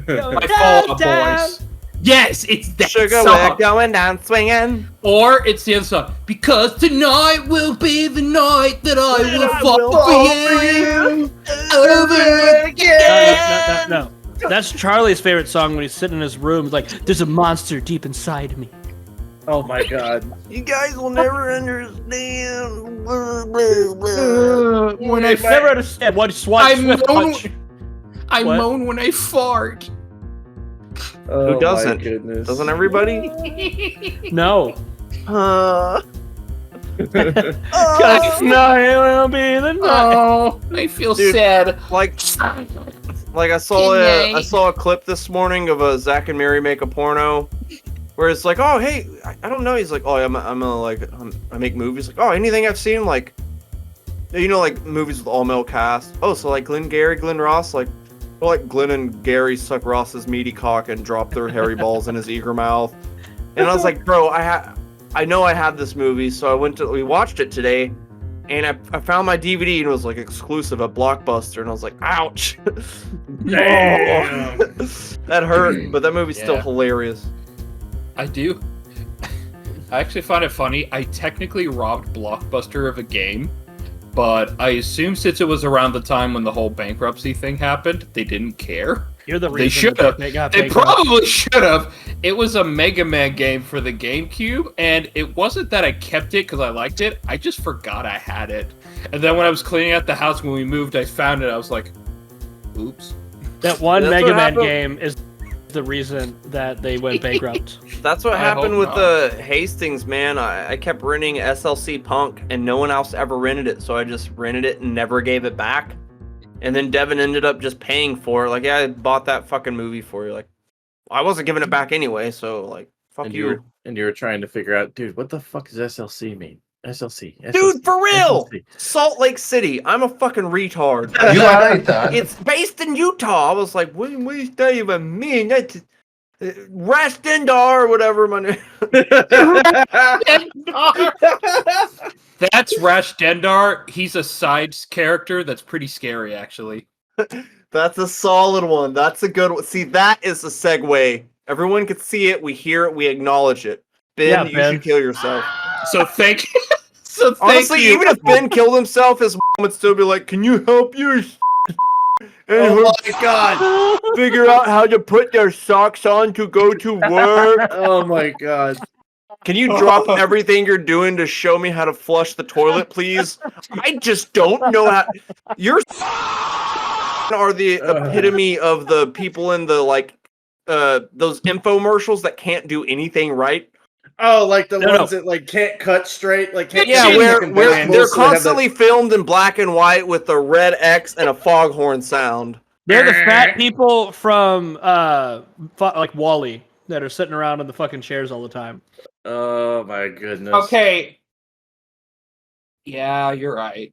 Fall Out Boys. Yes, it's that Sugar, song. we're going down swinging. Or it's the other song. Because tonight will be the night that I will fall for you over again. No. That's Charlie's favorite song when he's sitting in his room. He's like, there's a monster deep inside me. Oh my god. You guys will never understand. When I Never understand what I Swift moan, punch. I What? moan when I fart. Oh, Who doesn't? My goodness. Doesn't everybody? No. Uh, Cause tonight will be the night. Oh, I feel Dude. sad. like I saw a clip this morning of a Zach and Mary make a porno, where it's like, oh hey, I don't know. He's like, oh I make movies. Like, oh, anything I've seen, like, you know, like movies with all male cast. Oh, so like Glenn Ross, like, well, like Glenn and Gary suck Ross's meaty cock and drop their hairy balls in his eager mouth. And I was like, bro, I know I had this movie, so we watched it today, and I found my DVD and it was like exclusive at Blockbuster, and I was like, ouch. Damn. That hurt, but that movie's still Yeah. hilarious. I do. I actually find it funny. I technically robbed Blockbuster of a game, but I assume since it was around the time when the whole bankruptcy thing happened, they didn't care. You're the They reason should that have. they got They bankrupt. probably should have. It was a Mega Man game for the GameCube, and it wasn't that I kept it because I liked it. I just forgot I had it. And then when I was cleaning out the house when we moved, I found it. I was like, oops. That one That's Mega what Man happened- game is the reason that they went bankrupt. That's what I happened hope with not. the Hastings, man. I kept renting SLC Punk, and no one else ever rented it, so I just rented it and never gave it back. And then Devin ended up just paying for it. Like, yeah, I bought that fucking movie for you. Like, I wasn't giving it back anyway, so like, fuck And you. you were trying to figure out, dude, what the fuck does SLC mean? SLC. Dude, for real! SLC. Salt Lake City. I'm a fucking retard. You alright, Todd? It's based in Utah. I was like, what do you even mean? That's Rastendar or whatever my name. That's Rash Dendar. He's a side character that's pretty scary, actually. That's a solid one. That's a good one. See, that is a segue. Everyone can see it. We hear it. We acknowledge it. Ben, Yeah, you Ben. should kill yourself. So thank So thank Honestly, you. even if Ben killed himself, his mom would still be like, "Can you help your Oh my god. figure out how to put their socks on to go to work? Oh my god. Can you drop everything you're doing to show me how to flush the toilet, please? I just don't know how. You're are the epitome of the people in the those infomercials that can't do anything right. Oh, like the No, ones that like can't cut straight, like can't Yeah, see where fucking they're vegetables, so they have constantly filmed in black and white with a red X and a foghorn sound. They're the fat people from like Wall-E that are sitting around in the fucking chairs all the time. Oh my goodness. Okay. Yeah, you're right.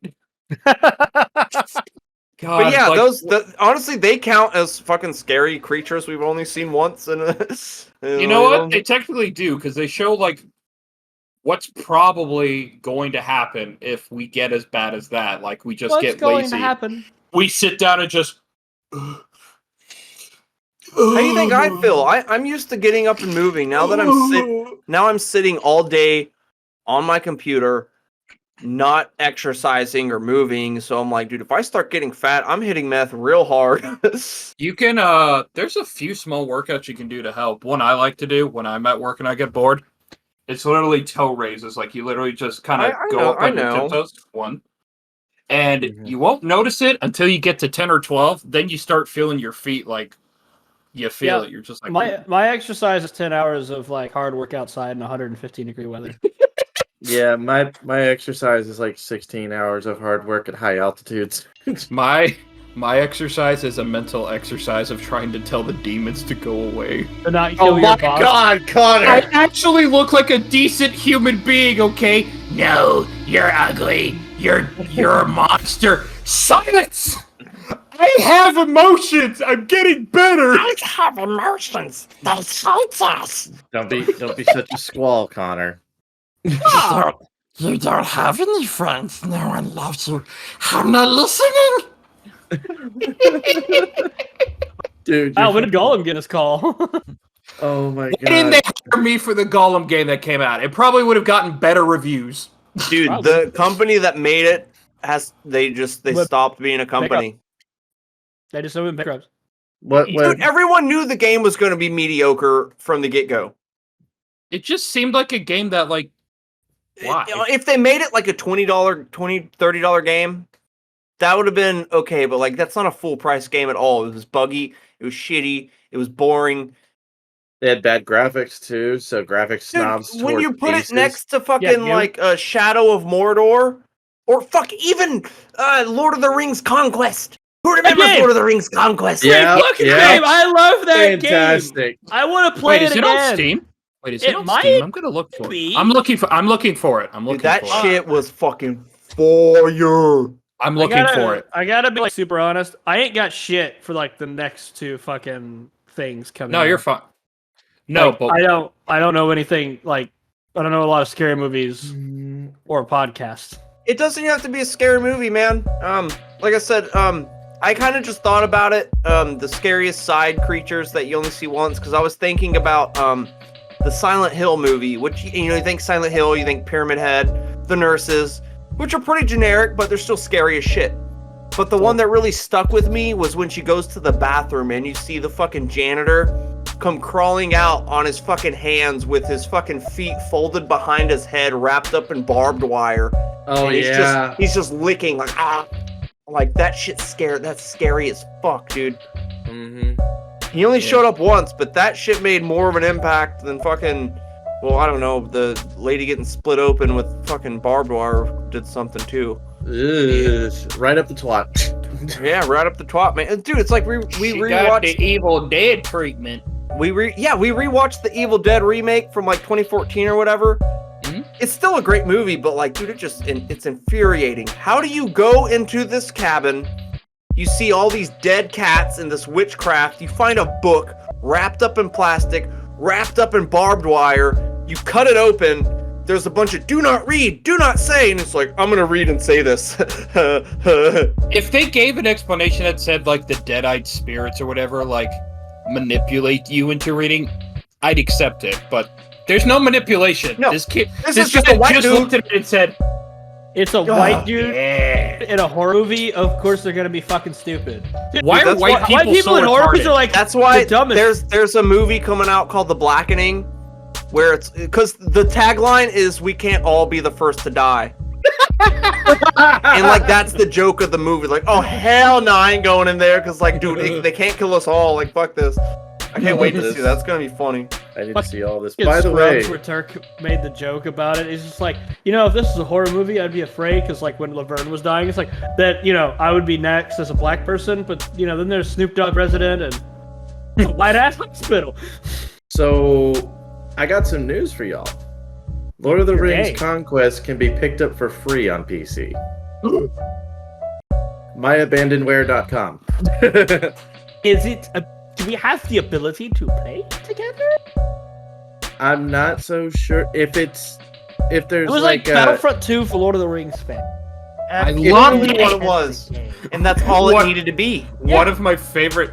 God, But yeah, like, honestly, they count as fucking scary creatures we've only seen once. you know what? They technically do because they show like what's probably going to happen if we get as bad as that. Like we just What's get going lazy. to happen? We sit down and just. How do you think I feel? I'm used to getting up and moving. Now that I'm sitting all day on my computer, not exercising or moving. So I'm like, dude, if I start getting fat, I'm hitting meth real hard. You can there's a few small workouts you can do to help. One I like to do when I'm at work and I get bored. It's literally toe raises. Like you literally just kind of go up on your tiptoes. One. And you won't notice it until you get to 10 or 12. Then you start feeling your feet like you feel it. You're just like My exercise is 10 hours of like hard work outside in 115-degree weather. Yeah, my exercise is like 16 hours of hard work at high altitudes. my exercise is a mental exercise of trying to tell the demons to go away. To not kill your boss. god, Connor! I actually look like a decent human being, okay? No, you're ugly. You're a monster. Silence! I have emotions! I'm getting better! I have emotions. They hate us. Don't be such a squall, Connor. You don't have any friends. No one loves you. I'm not listening. Dude, Wow, you're when did Gollum get his call? Oh my Why didn't god. they hire me for the Gollum game that came out? It probably would have gotten better reviews. Dude, Probably. the company that made it they But- stopped being a company. They just opened bankrupt. What? Dude, everyone knew the game was going to be mediocre from the get-go. It just seemed like a game that, like, why? If they made it like a $30 game, that would have been okay, but like that's not a full price game at all. It was buggy, it was shitty, it was boring. They had bad graphics too, so graphics snobs. Dude, when you put pieces. it next to fucking dude. like Shadow of Mordor, or fuck even Lord of the Rings Conquest. Who remembers Again. Lord of the Rings Conquest? Yeah, Fucking yeah. game. I love that game. Fantastic. I want to play Wait, is it it again. on Steam? Wait, is It it on might Steam? I'm gonna look for be. it. I'm looking for it. I'm looking Dude, for that it. shit was fucking fire. I'm looking for it. I gotta be like super honest. I ain't got shit for like the next two fucking things coming. No, out. you're fine. No, Like, but I don't know anything. Like I don't know a lot of scary movies or podcasts. It doesn't have to be a scary movie, man. Like I said, I kind of just thought about it. The scariest side creatures that you only see once, because I was thinking about the Silent Hill movie, which you think Silent Hill, you think Pyramid Head, the nurses, which are pretty generic, but they're still scary as shit. But the one that really stuck with me was when she goes to the bathroom and you see the fucking janitor come crawling out on his fucking hands with his fucking feet folded behind his head, wrapped up in barbed wire. Oh And yeah. he's just licking like that shit's scary. That's scary as fuck, dude. Mm-hmm. He only Yeah. showed up once, but that shit made more of an impact than fucking. Well, I don't know. The lady getting split open with fucking barbed wire did something too. Right up the twat. Yeah, right up the twat, man. Dude, it's like we she got rewatched. the Evil Dead treatment. We rewatched the Evil Dead remake from like 2014 or whatever. Mhm. It's still a great movie, but like, dude, it's infuriating. How do you go into this cabin? You see all these dead cats and this witchcraft. You find a book wrapped up in plastic, wrapped up in barbed wire. You cut it open. There's a bunch of do not read, do not say, and it's like, I'm gonna read and say this. If they gave an explanation that said like the dead-eyed spirits or whatever like manipulate you into reading, I'd accept it. But there's no manipulation. No, This kid, this this is just guy a white just dude. looked at it and said, It's a white dude "Yeah." in a horror movie. Of course, they're gonna be fucking stupid. Dude, Why are that's white why- people, white people so in horror movies retarded? are like That's why the dumbest. there's a movie coming out called The Blackening, where it's because the tagline is "We can't all be the first to die," and like that's the joke of the movie. Like, oh hell no, I ain't going in there because like, dude, they can't kill us all. Like, fuck this. I can't wait to see that. That's gonna be funny. I need to see all this. It's By the way, Scrubs, where Turk made the joke about it. It's just like, if this is a horror movie, I'd be afraid because, like, when Laverne was dying, it's like that. I would be next as a black person, but then there's Snoop Dogg President and White Ass Hospital. so I got some news for y'all. Lord of the You're Rings gay. Conquest can be picked up for free on PC. myabandonware.com. Is it? Do we have the ability to play together? I'm not so sure if there's It was like Battlefront 2 for Lord of the Rings fan. I It's love literally what it was, and that's all What? it needed to be. One of my favorite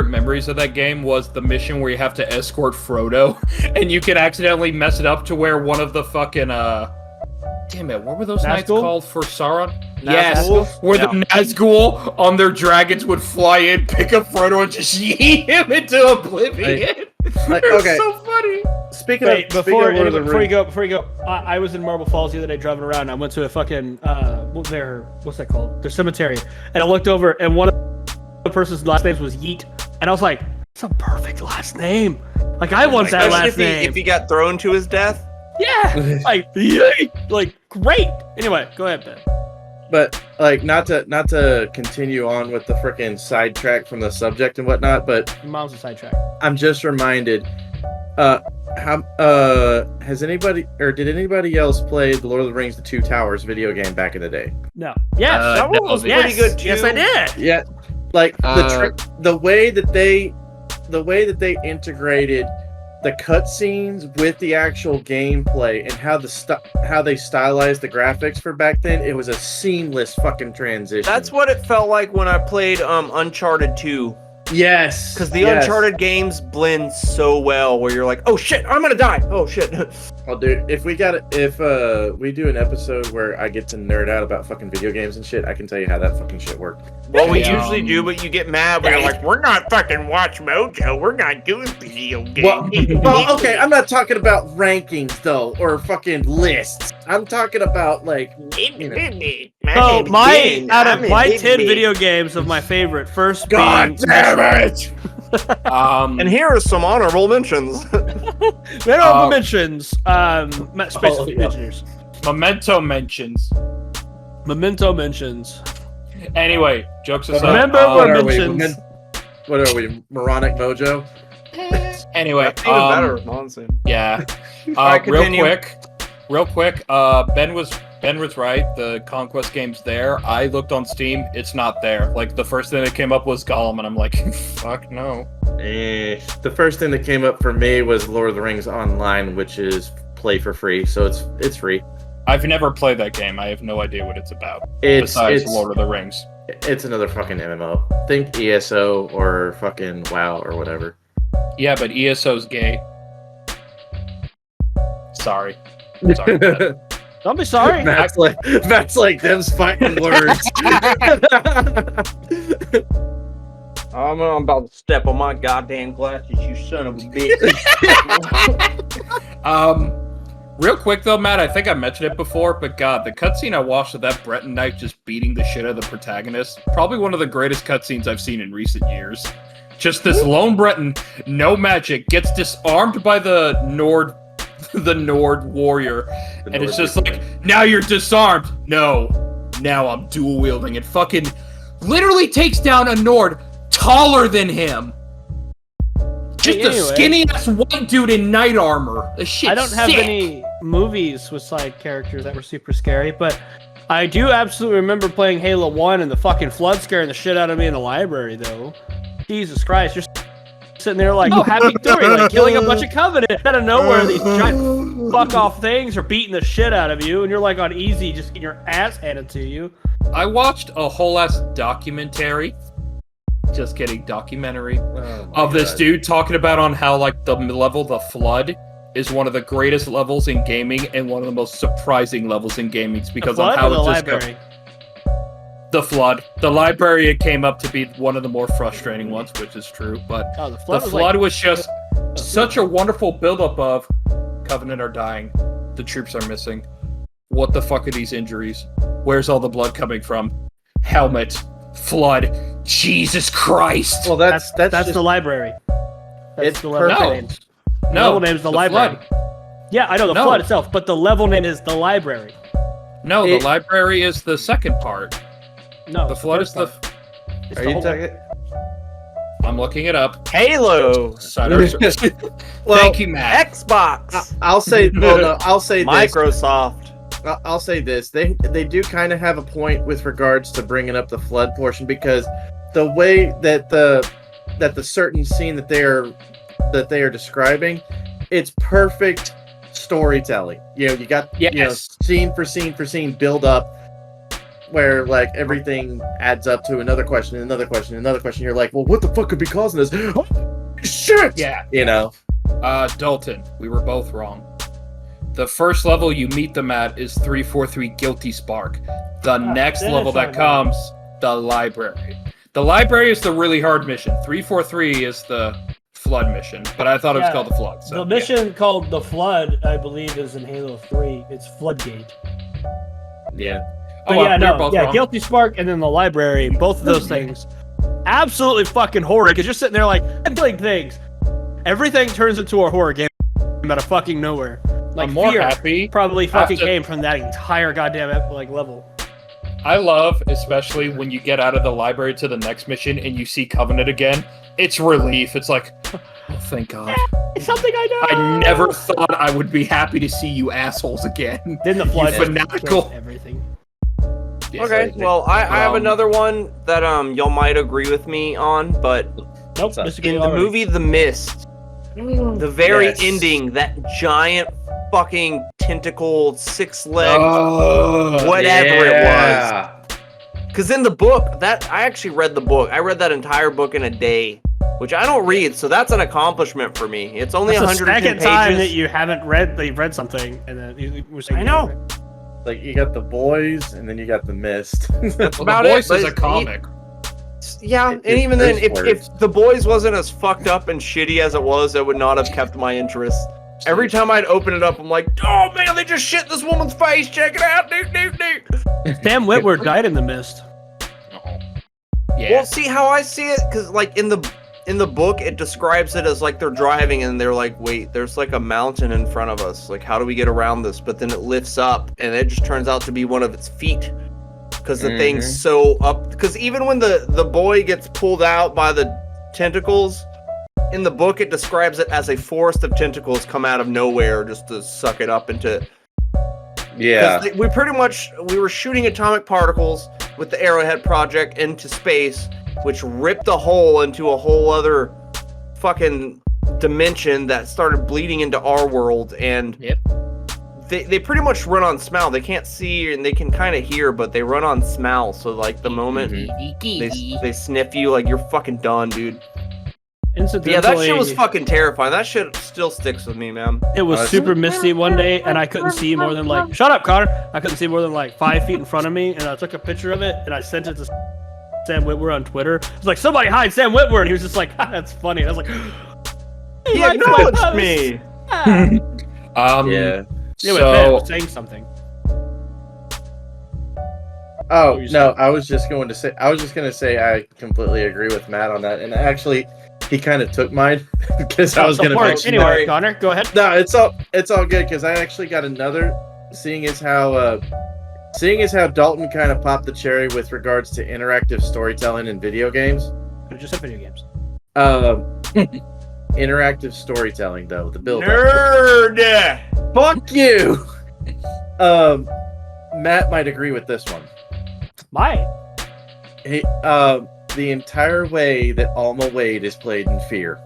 memories of that game was the mission where you have to escort Frodo, and you can accidentally mess it up to where one of the fucking damn it, what were those knights Nazgul? called for Sauron? Nazgul? Yes, where the Nazgul on their dragons would fly in, pick up Frodo, and just yeet him into oblivion. Like, It was okay. so funny. Speaking Wait, of before Lord of the you Rings, go, I was in Marble Falls the other day driving around. And I went to a fucking what's that called? Their cemetery, and I looked over, and one of the person's last names was Yeet, and I was like, "It's a perfect last name. Like I want that Especially last name." if he got thrown to his death. Yeah, like Yeet, like great. Anyway, go ahead, Ben. but like not to continue on with the freaking sidetrack from the subject and whatnot, but Your mom's a sidetrack. I'm just reminded. Has anybody or did anybody else play the Lord of the Rings: The Two Towers video game back in the day? No. Yes. That one was yes. pretty good too. Yes, I did. Yeah, like the way that they integrated the cutscenes with the actual gameplay and how they stylized the graphics for back then, it was a seamless fucking transition. That's what it felt like when I played Uncharted 2. Yes. Because the Uncharted games blend so well, where you're like, oh shit, I'm gonna die. Oh shit. Oh, dude, if we do an episode where I get to nerd out about fucking video games and shit, I can tell you how that fucking shit worked. Well, we usually do, but you get mad when you're like, we're not fucking Watch Mojo. We're not doing video games. Well, okay, I'm not talking about rankings though, or fucking lists. I'm talking about like, you know. So out of my 10 video games of my favorite, first God being damn it! And here are some honorable mentions. honorable mentions. Space Engineers. Memento mentions. Memento mentions. Anyway, jokes aside. Remember what are mentions. What are we? Moronic Mojo? Anyway, Even better nonsense. yeah. Alright, real continue. quick. Ben was right. The Conquest game's there. I looked on Steam. It's not there. Like the first thing that came up was Gollum, and I'm like, fuck no. The first thing that came up for me was Lord of the Rings Online, which is play for free, so it's free. I've never played that game. I have no idea what it's about. It's besides Lord of the Rings. It's another fucking MMO. Think ESO or fucking WoW or whatever. Yeah, but ESO's gay. Sorry. Sorry about it. Don't be sorry. Matt's like them's fighting words. I'm about to step on my goddamn glasses, you son of a bitch. Real quick though, Matt, I think I mentioned it before, but God, the cutscene I watched of that Breton Knight just beating the shit out of the protagonist, probably one of the greatest cutscenes I've seen in recent years. Just this lone Breton, no magic, gets disarmed by the Nord warrior, and it's just like, now you're disarmed. No, now I'm dual wielding, and fucking literally takes down a Nord taller than him. Just a skinny ass white dude in knight armor. The shit. I don't have any movies with side characters that were super scary, but I do absolutely remember playing Halo 1 and the fucking flood scaring the shit out of me in the library, though. Jesus Christ, you're sitting there like, oh, happy story, like killing a bunch of Covenant. Out of nowhere, these giant fuck off things are beating the shit out of you, and you're like on easy, just getting your ass handed to you. I watched a whole ass documentary. Just kidding, documentary of this dude talking about on how like the level The Flood is one of the greatest levels in gaming and one of the most surprising levels in gaming because on how it just goes. The Flood. The library, it came up to be one of the more frustrating ones, which is true, but the Flood was just such a wonderful buildup of Covenant are dying, the troops are missing. What the fuck are these injuries? Where's all the blood coming from? Helmet. Flood. Jesus Christ. Well, that's the library. That's the level name. The level name is the library. Flood. Yeah, I know the Flood itself, but the level name is the library. No, the library is the second part. No, the Flood is the. Are you talking? I'm looking it up. Halo. Thank you, Matt. Xbox. I'll say. Well, no, I'll say Microsoft. I'll say this: they do kind of have a point with regards to bringing up the Flood portion because the way that the certain scene that they are describing, it's perfect storytelling. You know, you got scene for scene build up, where like everything adds up to another question, another question, another question. You're like, well, what the fuck could be causing this? Oh, shit! Yeah, you know. Dalton, we were both wrong. The first level you meet them at is 343 Guilty Spark. The next level that comes, the library. The library is the really hard mission. 343 is the Flood mission, but I thought it was called the Flood. So, the mission called the Flood, I believe, is in Halo 3. It's Floodgate. Yeah. But Guilty Spark and then the library, both of those things, absolutely fucking horror. Because you're sitting there like, I'm doing things. Everything turns into a horror game out of fucking nowhere. Like, I'm more fear happy. Probably fucking came from that entire goddamn level. I love, especially when you get out of the library to the next mission and you see Covenant again. It's relief. It's like, oh, thank God. It's something I know. I never thought I would be happy to see you assholes again. Then the Flood fanatical. Everything. Okay, well, I have another one that y'all might agree with me on, but nope. In the movie The Mist, the very ending, that giant fucking tentacle, 6-legged, whatever it was. Because in the book, I actually read the book. I read that entire book in a day, which I don't read, so that's an accomplishment for me. It's only That's 110 the second pages. time that you haven't read. That you've read something, and then you were saying I know. Like you got The Boys, and then you got The Mist. That's Well, about The it. Voice is but a comic. Yeah, and It's even then, curse if The Boys wasn't as fucked up and shitty as it was, that would not have kept my interest. Every time I'd open it up, I'm like, oh man, they just shit this woman's face. Check it out, dude. Sam Witwer died in the mist. Yeah. Well, see how I see it, because like in the book, it describes it as like they're driving and they're like, wait, there's like a mountain in front of us. Like, how do we get around this? But then it lifts up, and it just turns out to be one of its feet, because the thing's so up. Because even when the boy gets pulled out by the tentacles, in the book, it describes it as a forest of tentacles come out of nowhere just to suck it up into. Yeah. We were shooting atomic particles with the Arrowhead project into space, which ripped a hole into a whole other fucking dimension that started bleeding into our world. And they pretty much run on smell. They can't see and they can kind of hear, but they run on smell. So like the moment they sniff you, like you're fucking done, dude. Yeah, that shit was fucking terrifying. That shit still sticks with me, man. It was super misty one day, and I couldn't see more than like, shut up, Connor. I couldn't see more than like 5 feet in front of me, and I took a picture of it, and I sent it to Sam Witwer on Twitter. I was like, somebody hide Sam Witwer, and he was just like, ah, that's funny. And I was like, he acknowledged me. Yeah. So saying something. Oh no, I was just going to say I completely agree with Matt on that, and actually, he kind of took mine because I was going to mention. Anyway, Connor, go ahead. No, it's all good because I actually got another. Seeing as how Dalton kind of popped the cherry with regards to interactive storytelling in video games. I just said video games. Interactive storytelling though, the build. Nerd. Fuck you. Matt might agree with this one. Might. He, the entire way that Alma Wade is played in Fear.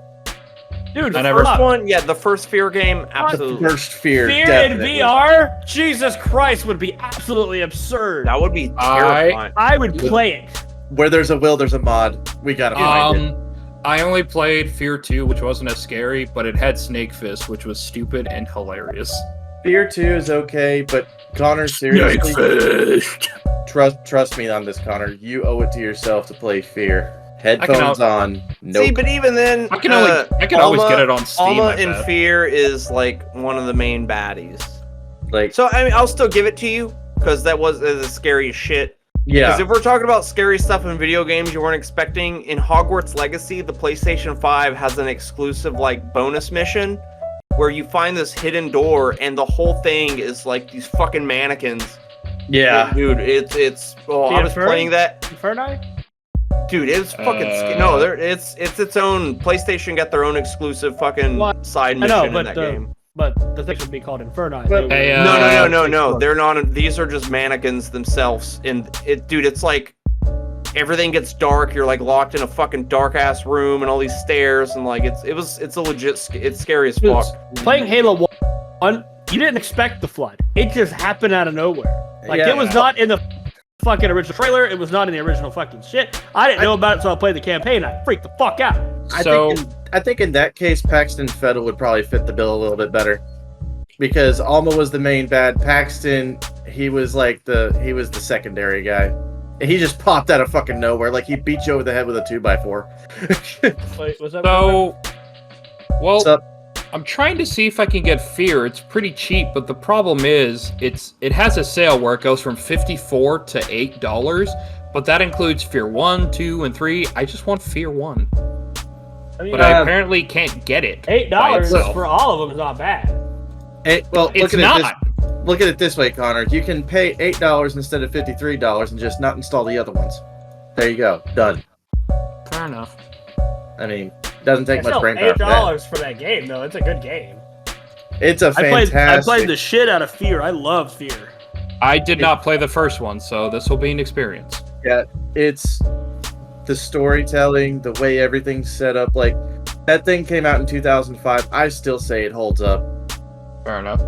Dude, the first Fear game, absolutely. The first Fear in VR? Jesus Christ, would be absolutely absurd. That would be terrifying. I would play it. Where there's a will, there's a mod. We gotta find it. I only played Fear 2, which wasn't as scary, but it had Snake Fist, which was stupid and hilarious. Fear 2 is okay, but Connor, seriously, trust me on this, Connor. You owe it to yourself to play Fear. Headphones on. Nope. See, but even then, I can always get it on Steam. Alma in Fear is like one of the main baddies. Like, so I mean, I'll still give it to you because that was the scariest shit. Yeah. Because if we're talking about scary stuff in video games you weren't expecting, in Hogwarts Legacy, the PlayStation 5 has an exclusive like bonus mission where you find this hidden door and the whole thing is like these fucking mannequins. Yeah. And, dude, it's I was playing that. Inferni? Dude, it's fucking no. It's its own. PlayStation got their own exclusive fucking side mission in that game. But the thing should be called Inferni. Hey, No. They're not. These are just mannequins themselves. And dude, it's like everything gets dark. You're like locked in a fucking dark ass room and all these stairs and like it's a legit. It's scary as fuck. Playing Halo 1, you didn't expect the flood. It just happened out of nowhere. Like it was not in the fucking original trailer. It was not in the original fucking shit. I didn't know about it until I played the campaign. I freaked the fuck out. I think in that case, Paxton Fettel would probably fit the bill a little bit better, because Alma was the main bad. Paxton, he was the secondary guy. He just popped out of fucking nowhere, like he beat you over the head with a 2x4. Wait, was that What's up? I'm trying to see if I can get Fear. It's pretty cheap, but the problem is it has a sale where it goes from $54 to $8, but that includes Fear 1, 2, and 3. I just want Fear 1. But I apparently can't get it. $8 for all of them is not bad. Look at it this way, Connor. You can pay $8 instead of $53 and just not install the other ones. There you go. Done. Fair enough. I mean, doesn't take much brain power. $8 for that game, though. It's a good game. It's a fantastic. I played the shit out of Fear. I love Fear. I did not play the first one, so this will be an experience. Yeah, it's the storytelling, the way everything's set up. Like, that thing came out in 2005. I still say it holds up. Fair enough.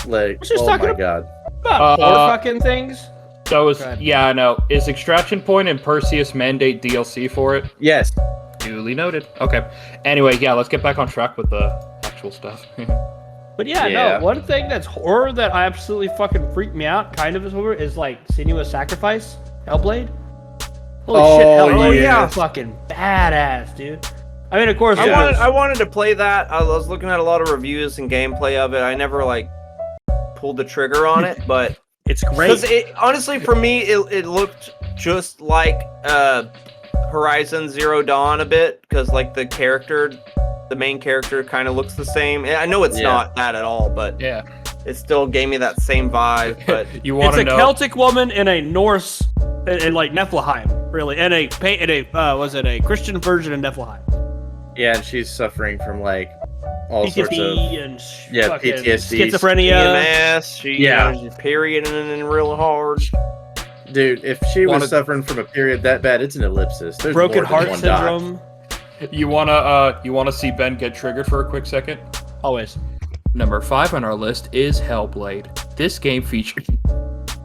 Like, oh my god. About four fucking things? So is Right. yeah, I know. Is Extraction Point and Perseus mandate DLC for it? Yes. Duly noted. Okay. Anyway, yeah, let's get back on track with the actual stuff. But yeah, Yeah. no, one thing that's horror that I absolutely fucking freaked me out, kind of is horror, is like Sinuous Sacrifice, Hellblade. Holy shit, Oh, Hellblade yeah. is fucking badass, dude. I mean, of course, Yeah. I wanted to play that. I was looking at a lot of reviews and gameplay of it. I never like pulled the trigger on it, but it's because great. it honestly for me it looked just like Horizon Zero Dawn a bit, because like the main character kind of looks the same. I know it's Yeah. not that at all, but Yeah. it still gave me that same vibe. But You want It's to a know? Celtic woman in a Norse, in like Niflheim, really, and a was it a Christian version of Niflheim? Yeah, and she's suffering from like all sorts of PTSD and yeah, fucking PTSD. schizophrenia. EMS, she Yeah. has a period in real hard. Dude, if she was Wanna- suffering from a period that bad, it's an ellipsis. There's Broken more than heart one doc. syndrome. You wanna see Ben get triggered for a quick second? Always. Number 5 on our list is Hellblade. This game features.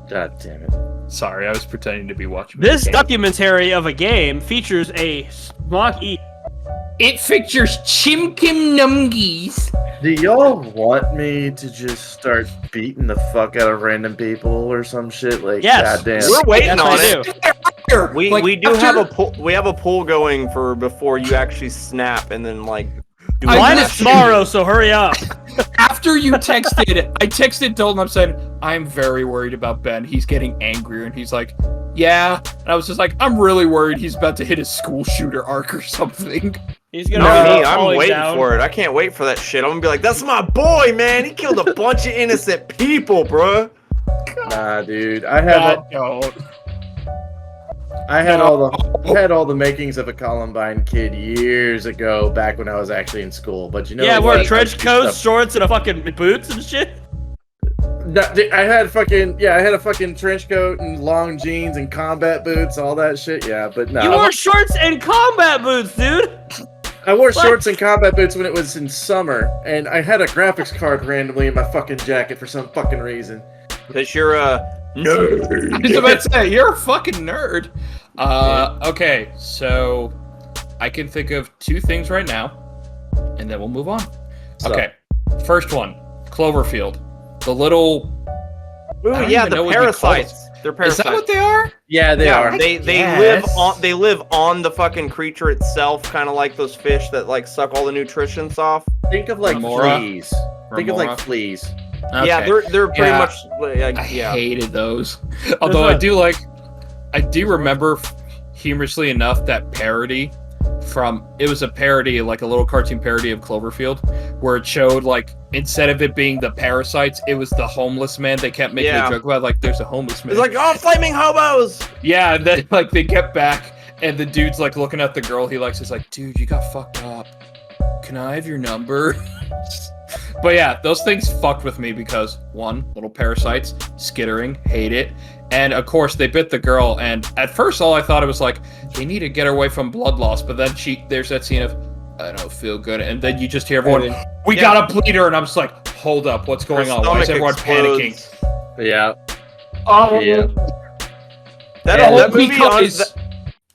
God damn it. Sorry, I was pretending to be watching. This the game. documentary of a game features a smock eat. It features Chimkim Numgies. Do y'all want me to just start beating the fuck out of random people or some shit? Like, Yes. goddamn. We're waiting Yes, on I it. do. We do have a poll. We have a poll going for before you actually snap, and then like. Do I Mine that is shit. tomorrow, so hurry up. After you texted, I texted Dalton. I'm saying I'm very worried about Ben. He's getting angrier, and he's like, "Yeah." And I was just like, "I'm really worried he's about to hit his school shooter arc or something." He's gonna Not be me. I'm falling waiting down. for it. I can't wait for that shit. I'm gonna be like, "That's my boy, man. He killed a bunch of innocent people, bruh." Nah, dude. I had don't. all the makings of a Columbine kid years ago, back when I was actually in school. But you know, Yeah, wear what? trench coats, Stuff- shorts, and a fucking boots and shit. No, dude, I had a fucking trench coat and long jeans and combat boots, all that shit. Yeah, but no, You wore shorts and combat boots, dude. I wore What? shorts and combat boots when it was in summer, and I had a graphics card randomly in my fucking jacket for some fucking reason. Because you're a nerd. I was about to say, you're a fucking nerd. Okay, so I can think of 2 things right now, and then we'll move on. So- Okay, first one, Cloverfield. The little... Ooh, I don't yeah, even know the what you call parasites. They're Is parasites. that what they are? Yeah, they are. They guess. live on the fucking creature itself, kind of like those fish that like suck all the nutrients off. Think of like Remora? fleas. Think of Remora? like fleas. Yeah, Okay. they're pretty Yeah. much like, I yeah. hated those. Although I do remember humorously enough that parody it was a parody, like a little cartoon parody of Cloverfield, where it showed like instead of it being the parasites, it was the homeless man. They kept making Yeah. a joke about like there's a homeless man. It's like, oh, flaming hobos. yeah, and then like they get back and the dude's like looking at the girl he likes. Is like, dude, you got fucked up. Can I have your number? But yeah, those things fucked with me because 1, little parasites, skittering, hate it. And of course they bit the girl, and at first all I thought it was like, they need to get her away from blood loss, but then there's that scene of, I don't feel good, and then you just hear everyone, we Yeah. gotta bleed her, and I'm just like, hold up, what's going Her on? Why is stomach everyone explodes. panicking? Yeah. Oh, Yeah. That, Yeah, that movie because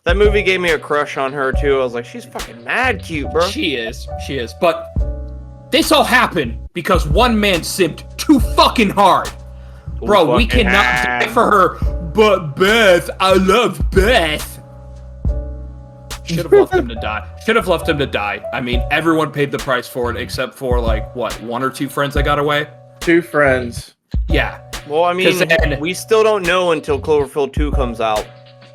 that movie gave me a crush on her too. I was like, she's fucking mad cute, bro. she is, but this all happened because one man simped too fucking hard. Bro, we fucking cannot hard. die for her. But Beth, I love Beth. Should have left him to die. I mean, everyone paid the price for it except for like what, 1 or 2 friends that got away. 2 friends. Yeah, Well, I mean, 'Cause then- we still don't know until Cloverfield 2 comes out.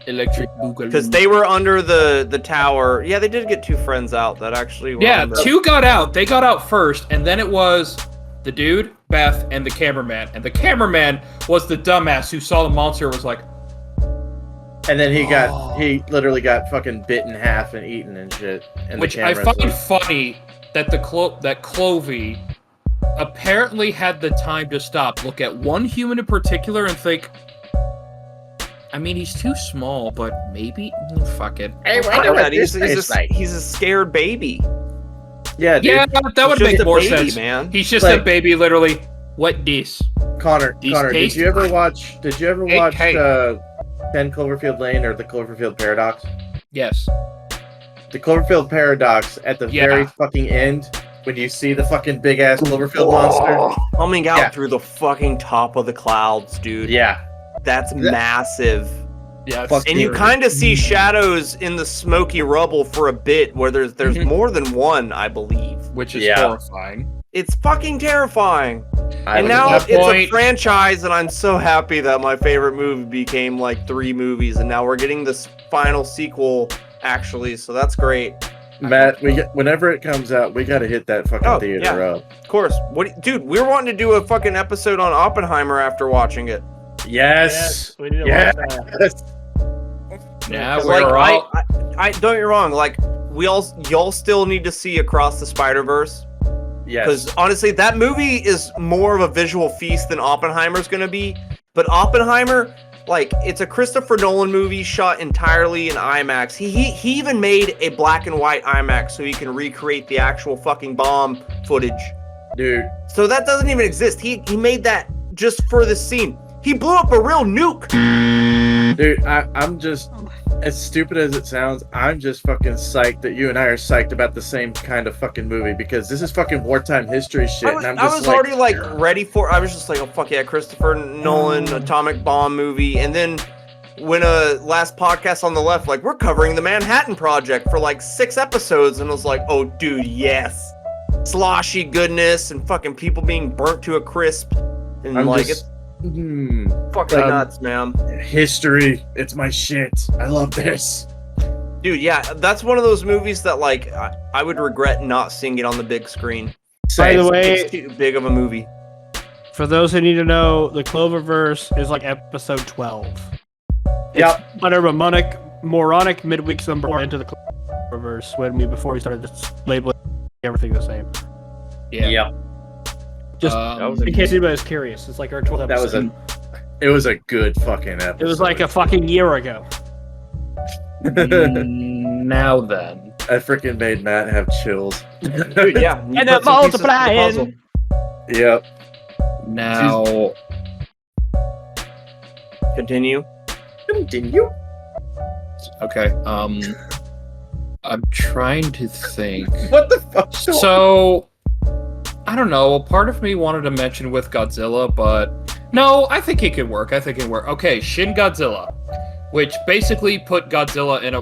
Electric Boogaloo. Because they were under the tower. Yeah, they did get 2 friends out that actually were Yeah, under- 2 got out. They got out first, and then it was the dude, Beth, and the cameraman. And the cameraman was the dumbass who saw the monster and was like, And then he literally got fucking bit in half and eaten and shit. And which the I camera's find like, funny that that Clovey apparently had the time to stop, look at one human in particular, and think, I mean, he's too small, but maybe fuck it. Hey, I know that. He's a scared baby. Yeah, dude. Yeah, that would He's make just a more baby, sense. man. He's just Like- a baby, literally. What this? Connor, These did taste- you ever watch? Did you ever Hey, watch hey. 10 Cloverfield Lane or the Cloverfield Paradox? Yes. The Cloverfield Paradox at the Yeah. very fucking end, when you see the fucking big ass Cloverfield monster. Coming out Yeah. through the fucking top of the clouds, dude. Yeah. That's massive. Yes. Fuck And you Dude. kind of see shadows in the smoky rubble for a bit, where there's Mhm. more than one, I believe. Which is Yeah. horrifying. It's fucking terrifying. I And would- now that it's a point- franchise, and I'm so happy that my favorite movie became like 3 movies, and now we're getting this final sequel, actually. So that's great. Matt, whenever it comes out, we gotta hit that fucking Oh, theater yeah. up. Of course. Dude, we were wanting to do a fucking episode on Oppenheimer after watching it. Yes. we need to Yes. watch that. Yes. Now 'Cause, we're like, all. I don't get me wrong. Like, y'all still need to see Across the Spider-Verse. Yes. Because honestly, that movie is more of a visual feast than Oppenheimer's gonna be. But Oppenheimer, like, it's a Christopher Nolan movie shot entirely in IMAX. He even made a black and white IMAX so he can recreate the actual fucking bomb footage. Dude. So that doesn't even exist. He made that just for this scene. He blew up a real nuke. Dude, I'm just, as stupid as it sounds, I'm just fucking psyched that you and I are psyched about the same kind of fucking movie, because this is fucking wartime history shit, I was, and I'm I just was like, already like ready for. I was just like, oh fuck yeah, Christopher Nolan atomic bomb movie. And then when last podcast on the left, like, we're covering the Manhattan Project for like 6 episodes, and I was like, oh dude, yes, sloshy goodness and fucking people being burnt to a crisp, and I'm like just, it's fucking nuts, man. history, it's my shit. I love this. Dude, yeah, that's one of those movies that like I would regret not seeing it on the big screen. By the way, It's too big of a movie. for those who need to know, the Cloververse is like episode 12. Yep. Under a moronic midweek number into the Cloververse before we started just labeling everything the same. Yeah. Just Um, in case anybody's curious, it's like our 12th That was episode. it was a good fucking episode. It was like a fucking year ago. Now then. I freaking made Matt have chills. Dude, yeah. you And put then some pieces to the multiplying. puzzle. Yep. Now. Continue. Continue. Okay. I'm trying to think. What the fuck? So, I don't know. A part of me wanted to mention with Godzilla, but no, I think it could work. Okay, Shin Godzilla, which basically put Godzilla in a.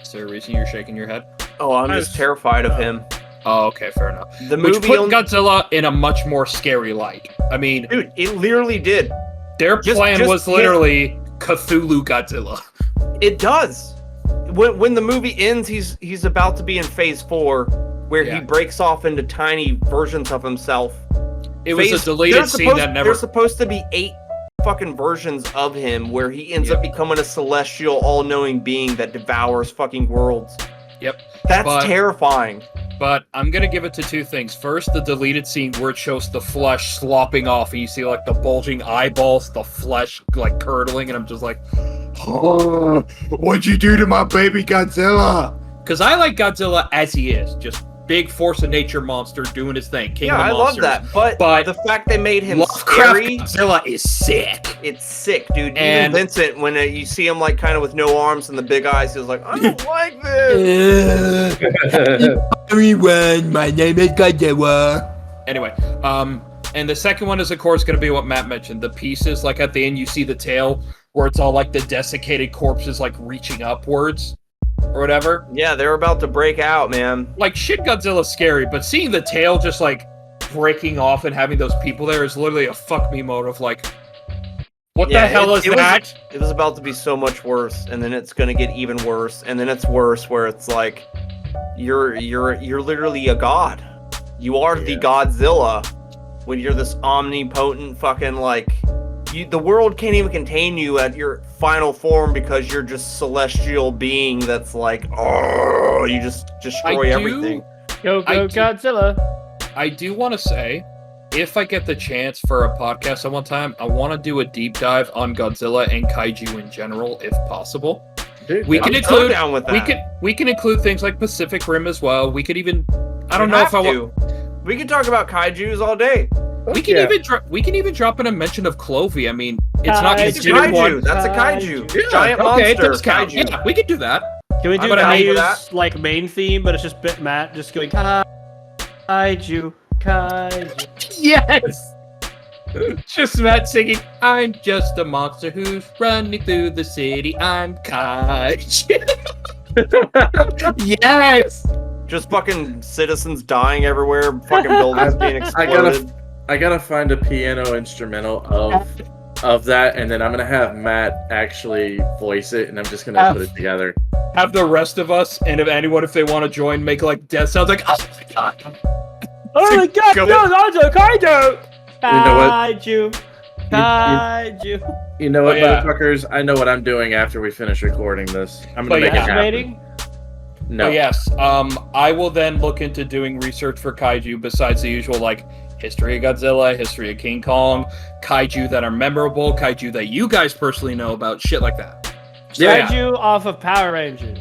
Is there a reason you're shaking your head? Oh, I'm just terrified of him. Oh, okay, fair enough. The Which movie, put Godzilla in a much more scary light. I mean, dude, it literally did. their plan just was literally Cthulhu Godzilla. It does. When the movie ends, he's about to be in phase 4, where he Yeah. breaks off into tiny versions of himself. It was a deleted scene that never. There's supposed to be 8 fucking versions of him, where he ends up becoming a celestial, all-knowing being that devours fucking worlds. Yep. That's But- terrifying. But I'm gonna give it to 2 things. First, the deleted scene where it shows the flesh slopping off, and you see like the bulging eyeballs, the flesh like curdling, and I'm just like, oh, what'd you do to my baby Godzilla? Because I like Godzilla as he is, just big force of nature monster doing his thing. King Yeah, of I the love monsters. that. But the fact they made him Lovecraft scary, Godzilla is sick. it's sick, dude. And- Even Vincent, when you see him like kind of with no arms and the big eyes, he was like, I don't like this. Everyone, my name is Godzilla. Anyway, and the second one is of course going to be what Matt mentioned. The pieces, like at the end, you see the tail where it's all like the desiccated corpses, like reaching upwards or whatever. Yeah, they're about to break out, man. Like shit, Godzilla's scary, but seeing the tail just like breaking off and having those people there is literally a fuck me mode of like, what Yeah, the hell is that? It was about to be so much worse, and then it's gonna get even worse, and then it's worse where it's like, you're literally a god. You are the Godzilla when you're this omnipotent fucking like. The world can't even contain you at your final form because you're just celestial being that's like, oh, you just destroy everything. Go I do- Godzilla. I do want to say, if I get the chance for a podcast at one time, I want to do a deep dive on Godzilla and kaiju in general, if possible. Dude, We I'm can so include down with that. we can include things like Pacific Rim as well. We could even I don't We know if have I want to. We could talk about kaijus all day. We can Yeah. even drop in a mention of Clovey. I mean, it's not It's a considered one. kaiju. That's a kaiju. Yeah, Giant okay, it monster. does count. Kaiju. Yeah, we could do that. Can we do I'm down for Kaiju's that. like main theme, but it's just Matt just going kaiju, kaiju. Yes. Just Matt singing, "I'm just a monster who's running through the city. I'm kaiju." Yes. Just fucking citizens dying everywhere. Fucking buildings being exploded. I gotta find a piano instrumental of that, and then I'm gonna have Matt actually voice it, and I'm just gonna put it together. Have the rest of us, and if anyone, if they want to join, make like death sounds like, "Oh my god." Oh my god, Go no, that's a kaiju! know what? Kaiju, kaiju. You know what, Oh, yeah. motherfuckers? I know what I'm doing after we finish recording this. I'm gonna Oh, make yeah. it happen. Estimating? No. Oh, yes. I will then look into doing research for kaiju besides the usual, like, history of Godzilla, history of King Kong, kaiju that are memorable, kaiju that you guys personally know about, shit like that. So, yeah. Kaiju off of Power Rangers.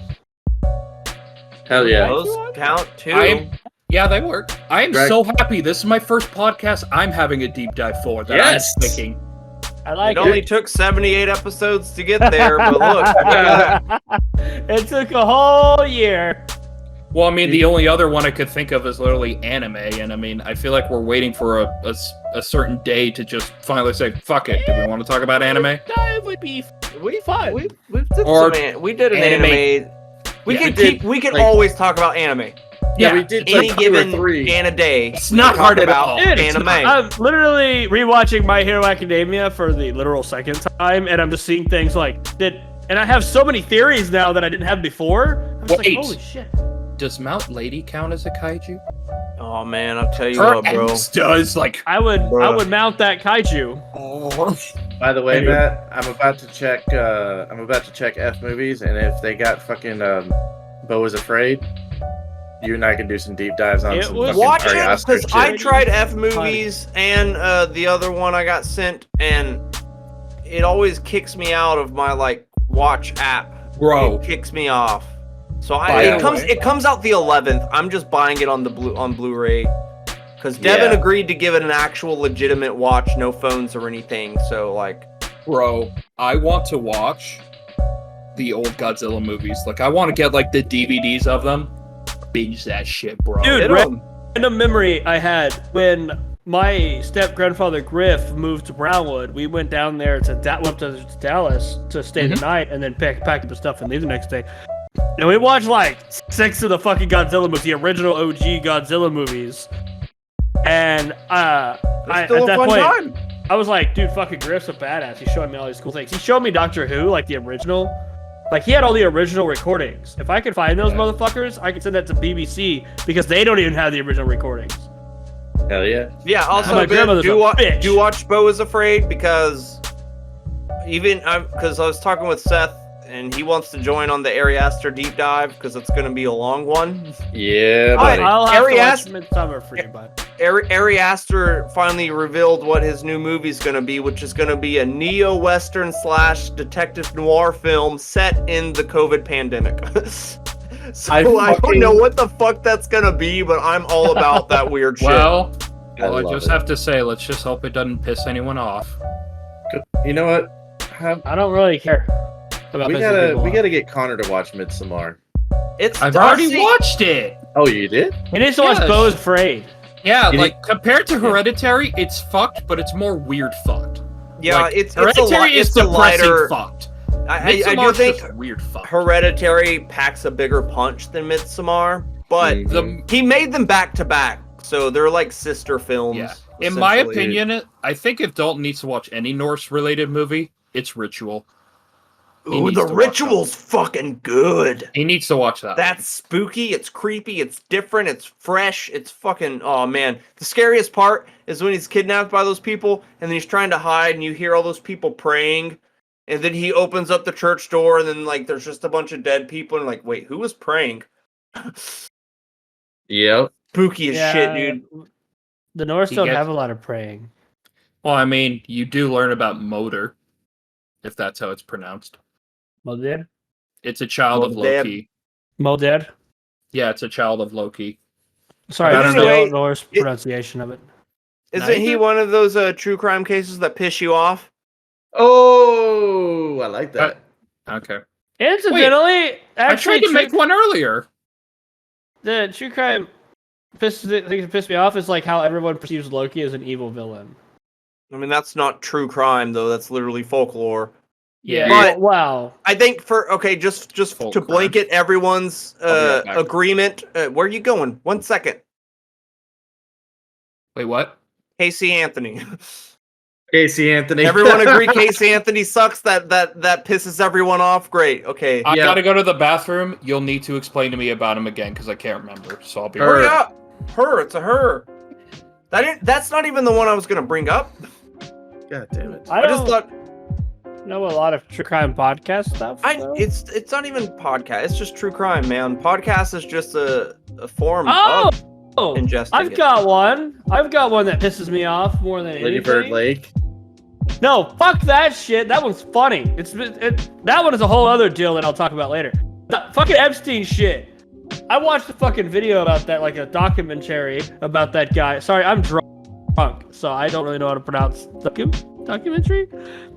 Hell yeah. Those count too. Yeah, they work. I am Greg- so happy. This is my first podcast I'm having a deep dive for that Yes! I'm thinking. I like It it. only took 78 episodes to get there, but look. It took a whole year. Well, I mean, the only other one I could think of is literally anime, and I mean, I feel like we're waiting for a certain day to just finally say, fuck it, do we want to talk about anime? That would be We fun. we did Or we did an anime. anime. We Yeah, can we did, we can like- always talk about anime. Yeah, we did Any like 2 or given 3. and a day. It's not we talk hard at about all. Dude, it's anime. I'm literally rewatching My Hero Academia for the literal second time, and I'm just seeing things like that. And I have so many theories now that I didn't have before. I'm just Wait. like, holy shit. Does Mount Lady count as a kaiju? Oh man, I'll tell you Her what, bro. ass does, like... I would Bruh. mount that kaiju. By the way, Anyway. Matt, I'm about to check F movies, and if they got fucking Bo is Afraid, you and I can do some deep dives on It some was- fucking Watch Ari it Aster because I shit. tried F movies and the other one I got sent, and it always kicks me out of my like watch app. Bro. It kicks me off. So By it the comes way- it comes out the 11th. I'm just buying it on the Blu-ray because Devin Yeah. agreed to give it an actual legitimate watch, no phones or anything. So like, Bro, I want to watch the old Godzilla movies. Like, I want to get, like, the DVDs of them. Binge that shit, bro. Dude, hit 'em. Random memory I had when my step grandfather Griff moved to Brownwood. We went down there to went to Dallas to stay the night, and then packed up the stuff and leave the next day. And we watched like 6 of the fucking Godzilla movies, the original OG Godzilla movies. And It's at still a that fun point, time. I was like, dude, fucking Griff's a badass. He's showing me all these cool things. He showed me Doctor Who, like the original. Like, he had all the original recordings. If I could find those motherfuckers, I could send that to BBC because they don't even have the original recordings. Hell yeah. Yeah. Also, My Ben, grandmother's a bitch. do watch Bo is Afraid because because I was talking with Seth and he wants to join on the Ari Aster deep dive because it's going to be a long one. Yeah, buddy. I'll have Ari to watch Aster- Midsummer for you, bud. Ari Aster finally revealed what his new movie's going to be, which is going to be a neo-western / detective noir film set in the COVID pandemic. So I don't know what the fuck that's going to be, but I'm all about that weird shit. Well, I I love just it. have to say, let's just hope it doesn't piss anyone off. You know what? I don't really care about We pissing people off. gotta get Connor to watch Midsommar. I've already watched it! Oh, you did? He needs to watch Yes. Bo is Afraid. Yeah, You like, compared to Hereditary, it's fucked, but it's more weird fucked. Yeah, Like, it's Hereditary is it's a depressing lighter. fucked. I do Midsommar's think just weird fucked. Hereditary packs a bigger punch than Midsommar, but Mhm. he made them back to back, so they're like sister films. Yeah. In my essentially. opinion, I think if Dalton needs to watch any Norse-related movie, it's Ritual. He Ooh, needs the to watch ritual's fucking good. He needs to watch that. That's spooky, it's creepy, it's different, it's fresh, it's fucking, oh man. The scariest part is when he's kidnapped by those people, and then he's trying to hide, and you hear all those people praying, and then he opens up the church door, and then, like, there's just a bunch of dead people, and like, wait, who was praying? Yep. Spooky as shit, dude. The Norse He don't gets- have a lot of praying. Well, I mean, you do learn about Moder, if that's how it's pronounced. Moder? It's a child of Moder. Loki. Moder? Yeah, it's a child of Loki. Sorry, I that's don't the know. old Norse pronunciation of it. Isn't he one of those true crime cases that piss you off? Oh, I like that. Okay. Incidentally, I tried to make one earlier. The true crime thing that pissed me off is like how everyone perceives Loki as an evil villain. I mean, that's not true crime though. That's literally folklore. Yeah. But wow. I think just Folk to blanket everyone's I'll be right back. agreement. Where are you going? 1 second. Wait, what? Casey Anthony. Casey Anthony. Everyone agree Casey Anthony sucks? That pisses everyone off? Great. Okay. I Yeah. gotta go to the bathroom. You'll need to explain to me about him again because I can't remember. So I'll be Hurry right up. Her. It's a her. That's not even the one I was going to bring up. God damn it. I just thought know a lot of true crime podcast stuff. though. it's not even podcast. It's just true crime, man. Podcast is just a form Oh! of ingesting I've it. got one. I've got one that pisses me off more than Lady Bird anything. Lake. No, fuck that shit. That one's funny. That one is a whole other deal that I'll talk about later. The fucking Epstein shit. I watched a fucking video about that, like a documentary about that guy. Sorry, I'm drunk, so I don't really know how to pronounce documentary.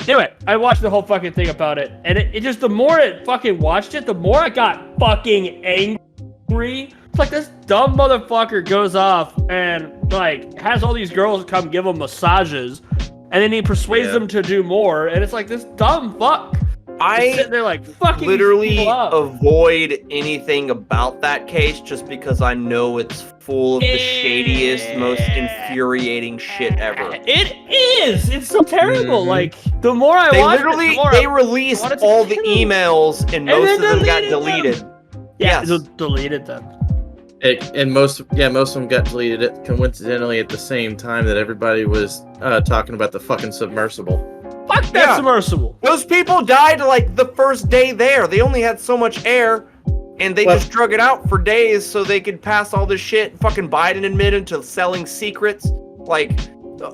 Anyway, I watched the whole fucking thing about it, and it just, the more I fucking watched it, the more I got fucking angry. It's like this dumb motherfucker goes off and like has all these girls come give him massages, and then he persuades them to do more, and it's like this dumb fuck. I sitting there like fucking literally people up. avoid anything about that case just because I know it's full of the shadiest, most infuriating shit ever. It is. It's so terrible. Mhm. Like the more I They watch literally it, the more they I released wanted to all the kill him. emails and most then of them got deleted deleted. yeah, Yes. deleted them. And most of them got deleted coincidentally at the same time that everybody was talking about the fucking submersible. Fuck that Yeah. submersible. Those people died like the first day there. They only had so much air, and they Well- just drug it out for days so they could pass all this shit. Fucking Biden admitted to selling secrets. Like,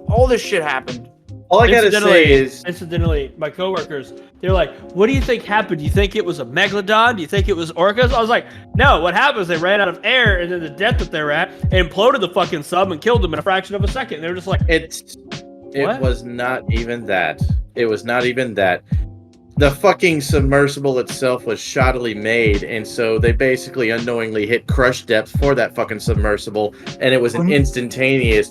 all this shit happened. All I gotta say is, Incidentally, my coworkers, they're like, "What do you think happened? Do you think it was a megalodon? Do you think it was orcas?" I was like, "No. What happened is they ran out of air, and then the depth that they're at imploded the fucking sub and killed them in a fraction of a second." They were just like, it What? was not even that. It was not even that. The fucking submersible itself was shoddily made, and so they basically unknowingly hit crush depth for that fucking submersible, and it was an instantaneous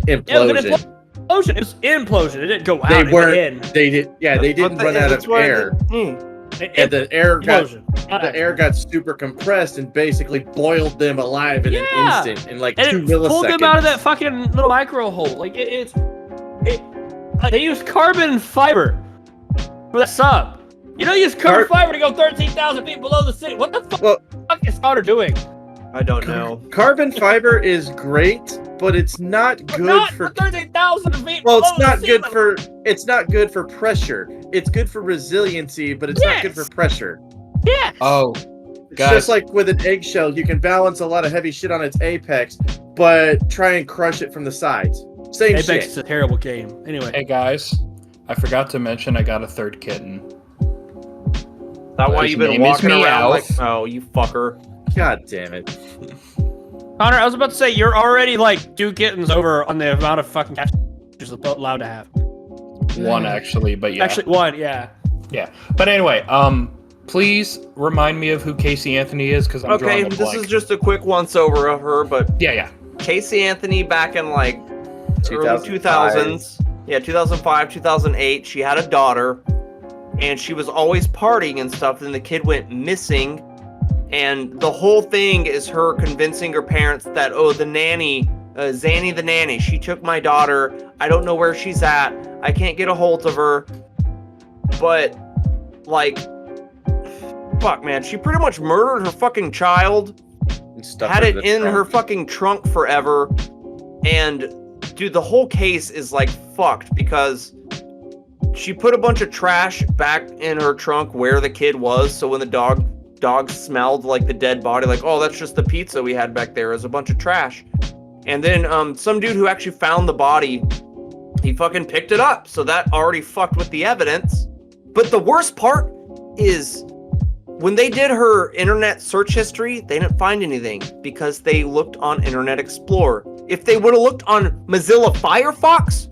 implosion. It was implosion. It didn't go out. They it weren't. went in. They did. Yeah, they didn't run out of air. And the air got Implosion. the air got super compressed and basically boiled them alive in an Yeah. instant, in like And 2 it milliseconds. pulled them out of that fucking little micro hole. Like they used carbon fiber for the sub. You don't use carbon fiber to go 13,000 feet below the city. What the fuck is Otter doing? I don't know. Carbon fiber is great, but it's not good Not for. 13,000 feet. Well, below it's not the good ceiling. for. It's not good for pressure. It's good for resiliency, but it's not good for Yes. pressure. Yes. Oh, It's guys. just like with an eggshell, you can balance a lot of heavy shit on its apex, but try and crush it from the sides. Same Apex shit. is a terrible game. Anyway. Hey guys, I forgot to mention I got a third kitten. That why His you've been name is walking around like, Meowth. oh, you fucker. God damn it. Connor, I was about to say, you're already like 2 kittens over on the amount of fucking cats you're allowed to have. One actually, but yeah. Actually, 1, yeah. Yeah. But anyway, please remind me of who Casey Anthony is because I'm Okay, drawing a this blank. is just a quick once over of her, but Yeah. Casey Anthony back in like early 2005. 2000s. Yeah, 2005, 2008. She had a daughter, and she was always partying and stuff. Then the kid went missing, and the whole thing is her convincing her parents that, oh, the nanny, Zanny the nanny, she took my daughter. I don't know where she's at. I can't get a hold of her. But, like, fuck, man, she pretty much murdered her fucking child. And stuff Had it in trunk. her fucking trunk forever, and dude, the whole case is like fucked because she put a bunch of trash back in her trunk where the kid was, so when the dog smelled like the dead body, like, oh, that's just the pizza we had back there, is a bunch of trash. And then some dude who actually found the body, he fucking picked it up, so that already fucked with the evidence. But the worst part is when they did her internet search history, they didn't find anything because they looked on Internet Explorer. if they would have looked on Mozilla Firefox,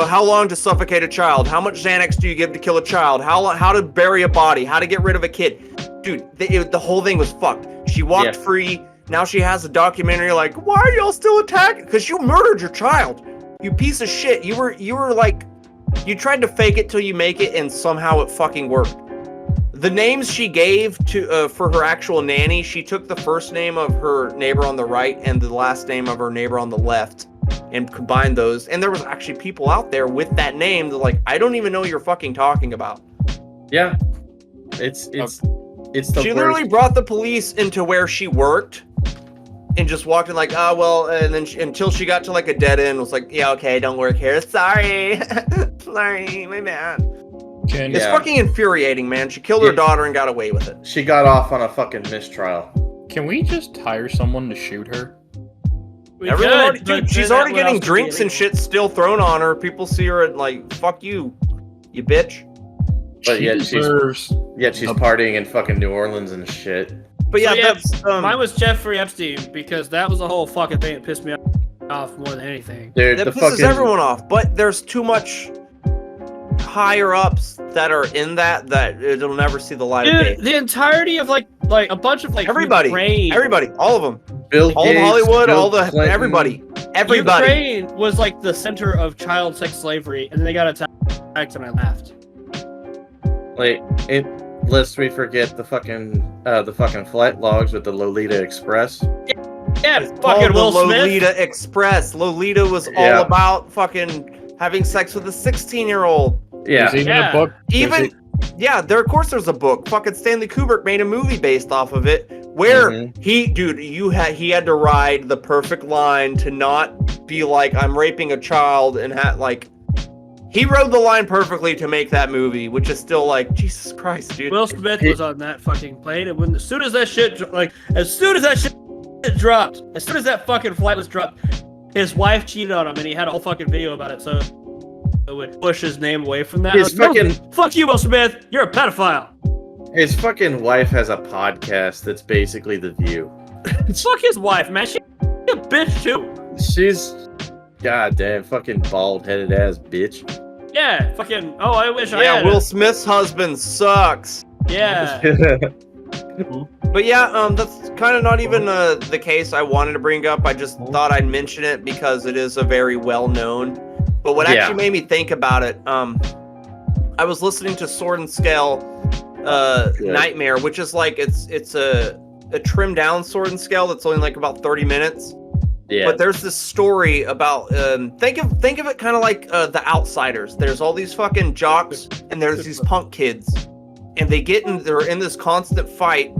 how long to suffocate a child? How much Xanax do you give to kill a child? How to bury a body? How to get rid of a kid? Dude, the whole thing was fucked. She walked free. Now she has a documentary like, why are y'all still attacking? Because you murdered your child. You piece of shit. You were like, you tried to fake it till you make it, and somehow it fucking worked. The names she gave to for her actual nanny, she took the first name of her neighbor on the right and the last name of her neighbor on the left and combined those. And there was actually people out there with that name that like, I don't even know what you're fucking talking about. Yeah. It's the She literally brought the police into where she worked and just walked in like, oh, well, and then until she got to like a dead end, was like, yeah, okay, don't work here. Sorry. Sorry, my bad. It's fucking infuriating, man. She killed her daughter and got away with it. She got off on a fucking mistrial. Can we just hire someone to shoot her? She's already getting drinks and shit still thrown on her. People see her and like, fuck you, you bitch. But yet she's partying in fucking New Orleans and shit. But yeah, that's mine was Jeffrey Epstein, because that was the whole fucking thing that pissed me off more than anything. Dude, that pisses everyone off. But there's too much higher ups that are in that it'll never see the light of day. The entirety of like a bunch of like everybody, all of them, Bill all Gates, of Hollywood, Bill all the Clinton. everybody. Ukraine was like the center of child sex slavery, and they got attacked, and I laughed. Like, lest we forget the fucking flight logs with the Lolita Express. Yeah, fucking Will Smith. Lolita Express. Lolita was all about fucking having sex with a 16-year-old. Yeah. There's even a book. There's a book. Fucking Stanley Kubrick made a movie based off of it, where he had to ride the perfect line to not be like, I'm raping a child, and he rode the line perfectly to make that movie, which is still like, Jesus Christ, dude. Will Smith was on that fucking plane, and as soon as that shit dropped, as soon as that fucking flight was dropped, his wife cheated on him, and he had a whole fucking video about it, so it would push his name away from that. Fuck you, Will Smith, you're a pedophile. His fucking wife has a podcast that's basically The View. Fuck his wife, man. She's a bitch too. She's goddamn fucking bald-headed ass bitch. Yeah, fucking. Oh, I wish I had. Yeah, Will Smith's husband sucks. Yeah. But yeah, that's kind of not even the case I wanted to bring up. I just thought I'd mention it because it is a very well-known. But what actually made me think about it, I was listening to Sword and Scale Nightmare, which is like it's a trimmed down Sword and Scale that's only like about 30 minutes. Yeah. But there's this story about think of it kind of like The Outsiders. There's all these fucking jocks and there's these punk kids, and they're in this constant fight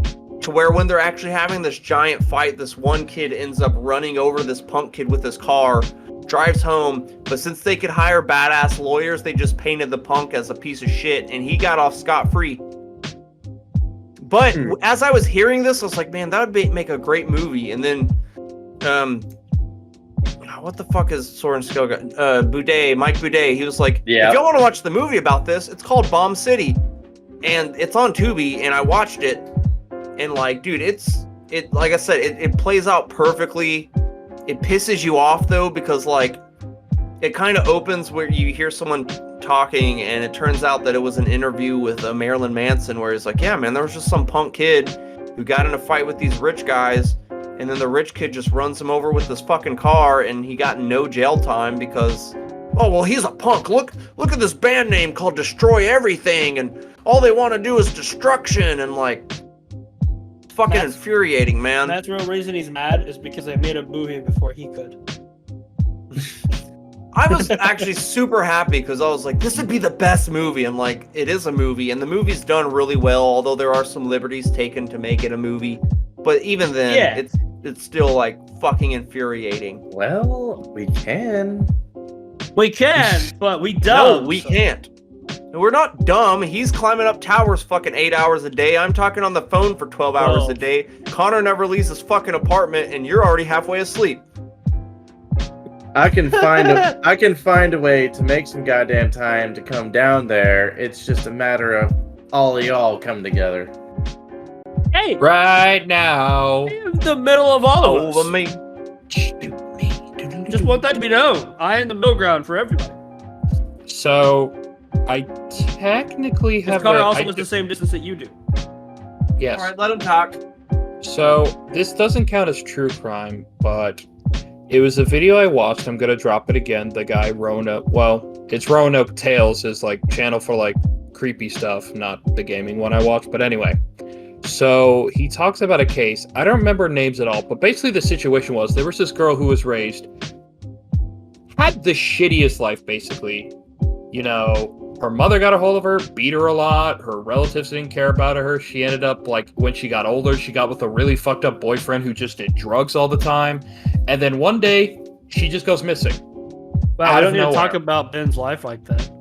to where when they're actually having this giant fight, this one kid ends up running over this punk kid with his car, drives home, but since they could hire badass lawyers, they just painted the punk as a piece of shit, and he got off scot-free. But as I was hearing this, I was like, man, that would make a great movie. And then what the fuck is Sword and Scale guy? Mike Boudet, he was like, if y'all want to watch the movie about this, it's called Bomb City, and it's on Tubi, and I watched it, and like, dude, it like I said, it plays out perfectly. It pisses you off though, because like it kind of opens where you hear someone talking, and it turns out that it was an interview with Marilyn Manson, where he's like, yeah, man, there was just some punk kid who got in a fight with these rich guys, and then the rich kid just runs him over with this fucking car, and he got no jail time because, oh, well, he's a punk. Look at this band name called Destroy Everything, and all they want to do is destruction, and like, it's fucking infuriating, man. That's the real reason he's mad, is because they made a movie before he could. I was actually super happy because I was like, this would be the best movie. I'm like, it is a movie, and the movie's done really well, although there are some liberties taken to make it a movie. But even then, it's still like fucking infuriating. Well, we can. We can, but we don't. No, we can't. And we're not dumb. He's climbing up towers fucking 8 hours a day. I'm talking on the phone for 12 hours a day. Connor never leaves his fucking apartment, and you're already halfway asleep. I can find a way to make some goddamn time to come down there. It's just a matter of all of y'all come together. Hey, right now, in the middle of all of us. Me. just want that to be known. I am the middle ground for everybody. So, I technically have. Connor also was the same distance that you do. Yes. All right, let him talk. So this doesn't count as true crime, but it was a video I watched. I'm gonna drop it again. The guy Roanoke. Well, it's Roanoke Tales, his like channel for like creepy stuff, not the gaming one I watched. But anyway. So he talks about a case. I don't remember names at all, but basically the situation was there was this girl who was raised, had the shittiest life basically. You know, her mother got a hold of her, beat her a lot. Her relatives didn't care about her. She ended up like when she got older, she got with a really fucked up boyfriend who just did drugs all the time. And then one day she just goes missing. Wow, I don't need to talk about Ben's life like that.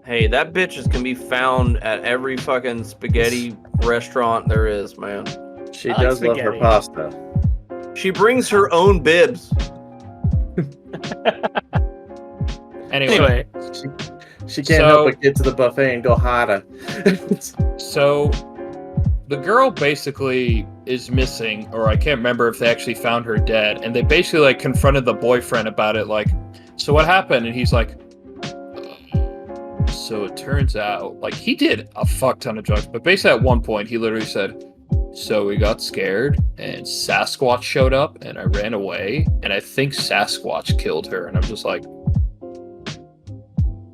Hey, that bitch can be found at every fucking spaghetti restaurant there is, man. She does love her pasta. She brings her own bibs. Anyway. She can't help but get to the buffet and go harder. So the girl basically is missing, or I can't remember if they actually found her dead, and they basically like confronted the boyfriend about it, like, so what happened? And he's like, so it turns out, like, he did a fuck ton of drugs, but basically at one point he literally said, so we got scared and Sasquatch showed up and I ran away and I think Sasquatch killed her. And I'm just like,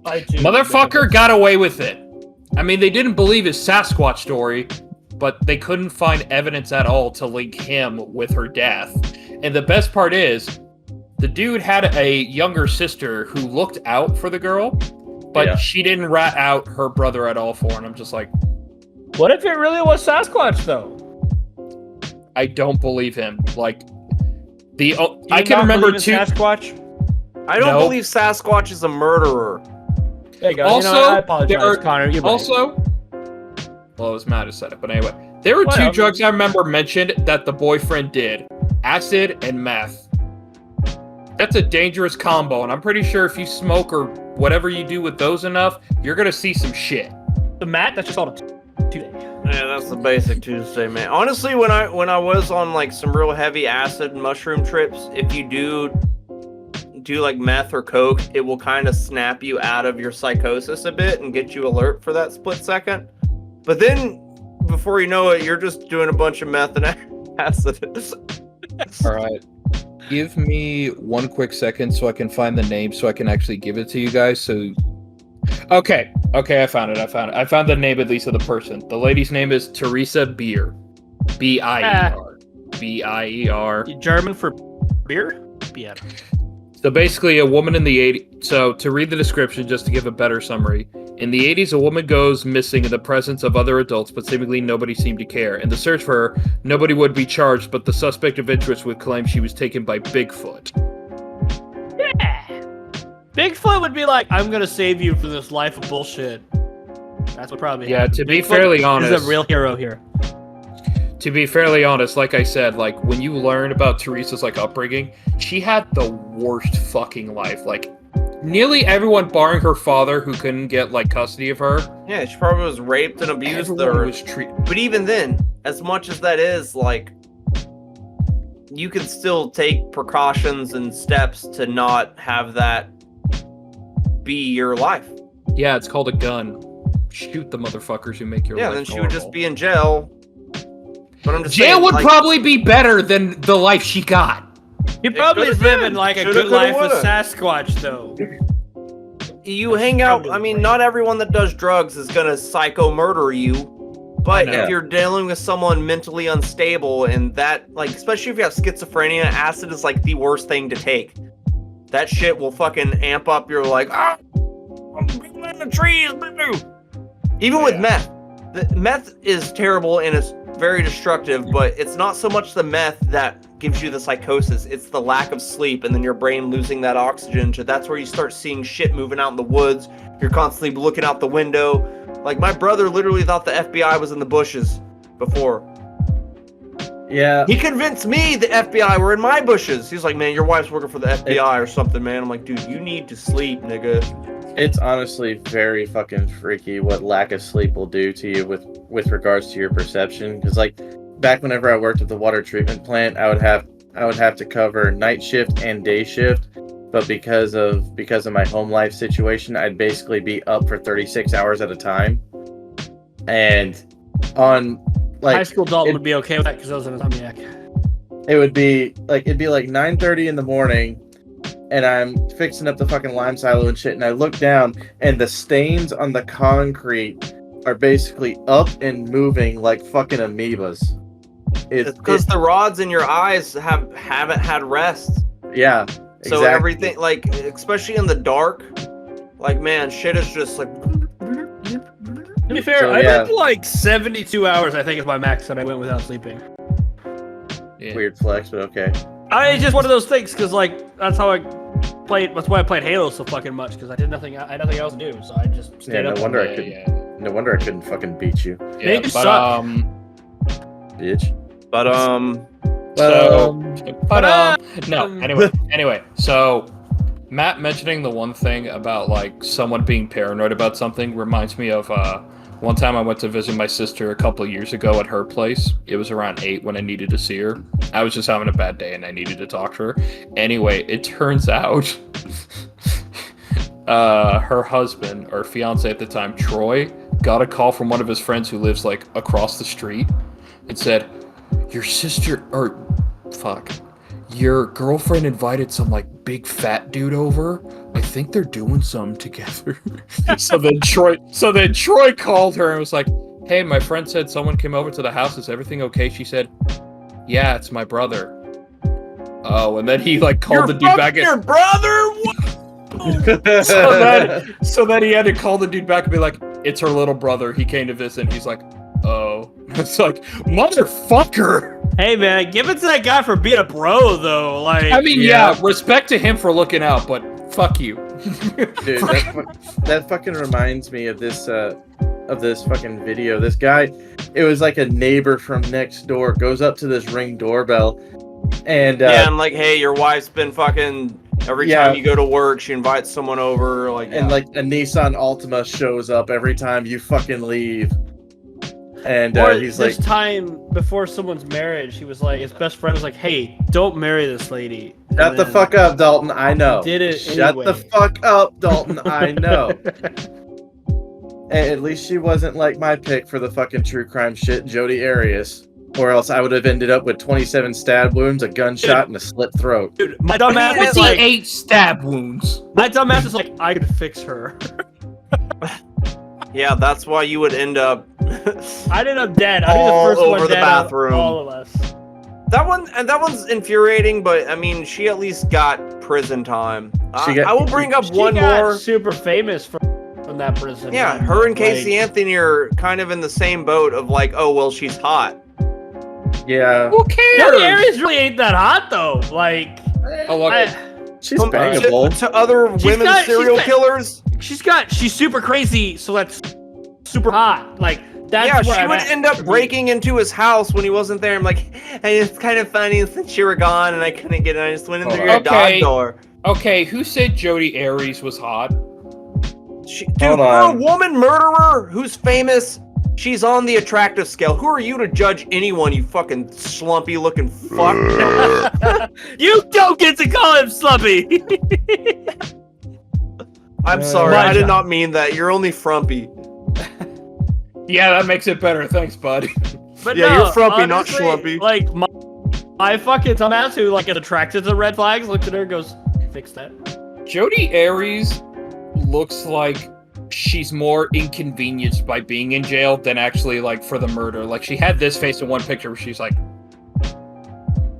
motherfucker got away with it. I mean, they didn't believe his Sasquatch story, but they couldn't find evidence at all to link him with her death. And the best part is, the dude had a younger sister who looked out for the girl, but she didn't rat out her brother at all for her. And I'm just like, what if it really was Sasquatch, though? I don't believe him. Like, I can remember two. Sasquatch? I don't believe Sasquatch is a murderer. There you go. Also, I apologize, Connor. You're also, well, it was Matt who said it, but anyway, there were two drugs I remember mentioned that the boyfriend did: acid and meth. That's a dangerous combo, and I'm pretty sure if you smoke or whatever you do with those enough, you're gonna see some shit. The Matt, that's just called a Tuesday. Yeah, that's the basic Tuesday, man. Honestly, when I was on like some real heavy acid and mushroom trips, if you do like meth or coke, it will kind of snap you out of your psychosis a bit and get you alert for that split second. But then, before you know it, you're just doing a bunch of meth and acid. All right. Give me 1 quick second so I can find the name so I can actually give it to you guys. So, okay, I found it. I found the name at least of the person. The lady's name is Teresa Beer, B-I-E-R, B-I-E-R. German for beer? Beer. So basically, a woman in the 80s. So to read the description, just to give a better summary, in the 80s, a woman goes missing in the presence of other adults, but seemingly nobody seemed to care. In the search for her, nobody would be charged, but the suspect of interest would claim she was taken by Bigfoot. Yeah. Bigfoot would be like, I'm gonna save you from this life of bullshit. That's what probably happened. To be fairly honest, is a real hero here. To be fairly honest, like I said, like when you learn about Teresa's like upbringing, she had the worst fucking life. Like nearly everyone, barring her father, who couldn't get like custody of her. Yeah, she probably was raped and abused. But even then, as much as that is, like, you can still take precautions and steps to not have that be your life. Yeah, it's called a gun. Shoot the motherfuckers who make your life then she horrible. would just be in jail. But I'm just jail saying, would like, probably be better than the life she got. You're probably living like a good life with Sasquatch, though. You hang out. I mean, not everyone that does drugs is gonna psycho murder you. But if you're dealing with someone mentally unstable and that, like, especially if you have schizophrenia, acid is like the worst thing to take. That shit will fucking amp up your like, I'm in the trees. Even with meth. The meth is terrible and it's very destructive, but it's not so much the meth that gives you the psychosis. It's the lack of sleep and then your brain losing that oxygen. So that's where you start seeing shit moving out in the woods. You're constantly looking out the window. Like, my brother literally thought the FBI was in the bushes before. Yeah. He convinced me the FBI were in my bushes. He's like, man, your wife's working for the FBI or something, man. I'm like, dude, you need to sleep, nigga. It's honestly very fucking freaky what lack of sleep will do to you with regards to your perception. Because, like, back whenever I worked at the water treatment plant, I would have I would have to cover night shift and day shift. But because of my home life situation, I'd basically be up for 36 hours at a time. And on like high school Dalton would be okay with that because I was an insomniac. it'd be like 9:30 in the morning, and I'm fixing up the fucking lime silo and shit, and I look down, and the stains on the concrete are basically up and moving like fucking amoebas. It's because the rods in your eyes haven't had rest. Yeah. So exactly. everything, like, especially in the dark, like, man, shit is just like. To be fair, So, I yeah. went like 72 hours, I think is my max that I went without sleeping. Yeah. Weird flex, but okay. It's just one of those things, because like, that's how I played, that's why I played Halo so fucking much, because I had nothing else to do, so I just stayed Yeah, up. no wonder Yeah, I couldn't. yeah. No wonder I couldn't fucking beat you, Yeah, They but suck. bitch. But Anyway, so Matt mentioning the one thing about like someone being paranoid about something reminds me of one time I went to visit my sister a couple of years ago at her place. It was around 8 when I needed to see her. I was just having a bad day and I needed to talk to her. Anyway, it turns out her husband, or fiance at the time, Troy, got a call from one of his friends who lives like across the street and said, your girlfriend invited some like big fat dude over. I think they're doing some together. so then Troy called her and was like, hey, my friend said someone came over to the house. Is everything okay? She said, yeah, it's my brother. Oh, and then he like called the dude back. Your brother? So then he had to call the dude back and be like, it's her little brother. He came to visit. And he's like, oh. It's like, motherfucker. Hey man, give it to that guy for being a bro though. Like, I mean, yeah, respect to him for looking out, but fuck you. Dude, that fucking reminds me of this fucking video. This guy, it was like a neighbor from next door, goes up to this Ring doorbell, and I'm like, hey, your wife's been fucking. Every time you go to work, she invites someone over, like, and like a Nissan Altima shows up every time you fucking leave. And he's like, this time before someone's marriage, he was like, his best friend was like, hey, don't marry this lady. shut the fuck up, Dalton. I know. Did it Shut anyway. the fuck up, Dalton. I know. At least she wasn't like my pick for the fucking true crime shit, Jodi Arias. Or else I would have ended up with 27 stab wounds, a gunshot, and a slit throat. Dude, my dumbass is 58 stab wounds. My dumbass is like, I could fix her. yeah, that's why you would end up. I'd end up dead. I'd be All the first over one the dead out of bathroom. all of us. That one's infuriating, but I mean, she at least got prison time. I will bring up one more. Super famous from that prison. Yeah, man. her and Casey Like, Anthony are kind of in the same boat of like, oh well, she's hot. Yeah. Who cares? Jodi Arias really ain't that hot though. Like, Oh, look. She's bangable. To other women serial killers. She's super crazy, so that's super hot. Like, that's Yeah, where she I'm would at. end up breaking into his house when he wasn't there. I'm like, hey, it's kind of funny since you were gone and I couldn't get in. I just went in through your dog door. Okay, who said Jodi Arias was hot? Dude, Hold for on. a woman murderer who's famous, she's on the attractive scale. Who are you to judge anyone, you fucking slumpy looking fuck? You don't get to call him slumpy. I'm sorry, My I did job. not mean that. You're only frumpy. Yeah, that makes it better. Thanks, bud. But Yeah, no, you're frumpy, not honestly, schlumpy. Like, my fucking dumbass who like is attracted to red flags looked at her and goes, fix that. Jodi Arias looks like she's more inconvenienced by being in jail than actually like for the murder. Like she had this face in one picture where she's like,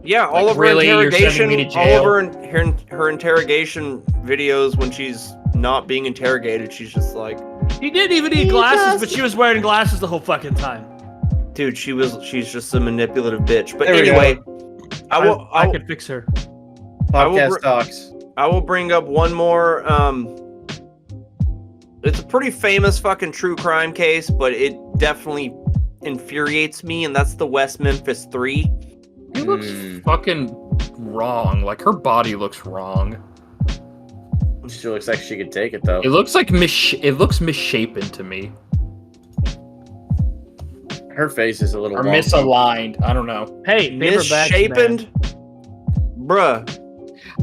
Yeah, all Like, of her really? You're sending me interrogation, to all jail? of her interrogation videos when she's not being interrogated, she's just like, She didn't even need glasses, but she was wearing glasses the whole fucking time. dude, she's just a manipulative bitch. But There we anyway, I could fix her. I will Podcast talks. I will bring up one more. It's a pretty famous fucking true crime case, but it definitely infuriates me, and that's the West Memphis 3. she looks fucking wrong. Like her body looks wrong. She looks like she could take it though. It looks like it looks misshapen to me. Her face is a little Or wonky. misaligned. I don't know. Hey, paper bags, Misshapen. Bruh,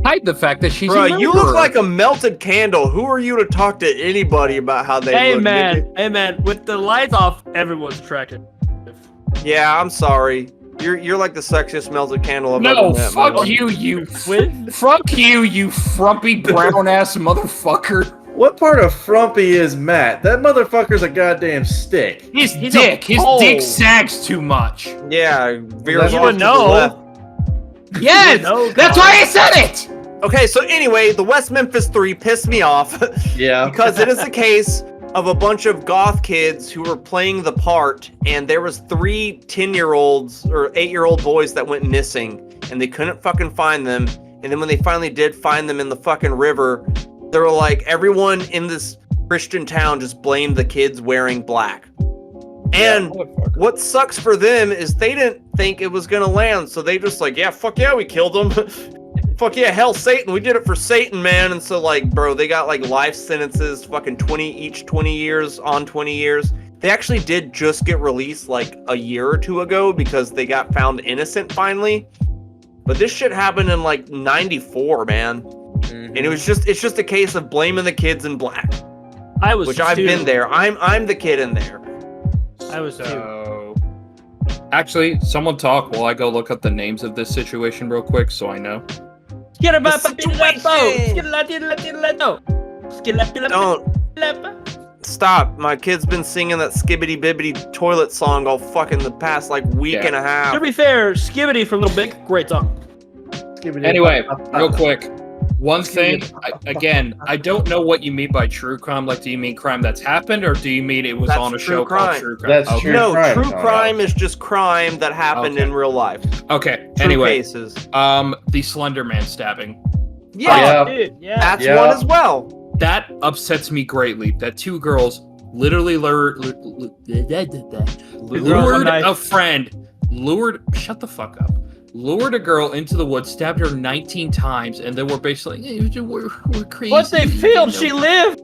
Hide the fact that she's a bruh, you look murderer. like a melted candle. Who are you to talk to anybody about how they Hey look? man, nigga? hey man, with the lights off, everyone's attracted. Yeah, I'm sorry. You're like the sexiest melted candle I've No, ever met. fuck man. you, With fuck you frumpy brown ass motherfucker. What part of frumpy is Matt? That motherfucker's a goddamn stick. His He's dick, a his pole. dick sags too much. Yeah, veers You off would to the know. left. Yes, know, that's Connor. why I said it. Okay, so anyway, the West Memphis 3 pissed me off Yeah. because it is a case of a bunch of goth kids who were playing the part, and there was 3 10-year-olds or 8-year-old boys that went missing, and they couldn't fucking find them. And then when they finally did find them in the fucking river, they were like, everyone in this Christian town just blamed the kids wearing black. And what sucks for them is they didn't think it was gonna land, so they just like, yeah, fuck yeah, we killed them. Fuck yeah, hell, Satan, we did it for Satan, man. And so, like, bro, they got, like, life sentences, fucking 20 years on 20 years. They actually did just get released, like, a year or two ago because they got found innocent finally. But this shit happened in, like, 94, man. And it's just a case of blaming the kids in black. I was Which I've been there. I'm the kid in there. I was too. So, actually, someone talk while I go look up the names of this situation real quick so I know. Don't stop. My kid's been singing that skibbity bibbity toilet song all fucking the past like week Yeah. and a half. To be fair, Skibbity for Little Big, great song. Anyway, real quick. One thing, I don't know what you mean by true crime. Like, do you mean crime that's happened, or do you mean it was That's on a true show crime. called True Crime? That's Okay. true. No, crime, true Connor. crime is just crime that happened Okay. in real life. Okay. True Anyway, cases. the Slender Man stabbing. Yeah, Yeah. Dude, yeah. that's Yeah. one as well. That upsets me greatly. That 2 girls literally lured a friend. Shut the fuck up. Lured a girl into the woods, stabbed her 19 times, and then we're basically like, hey, we're crazy. What they failed, she lived.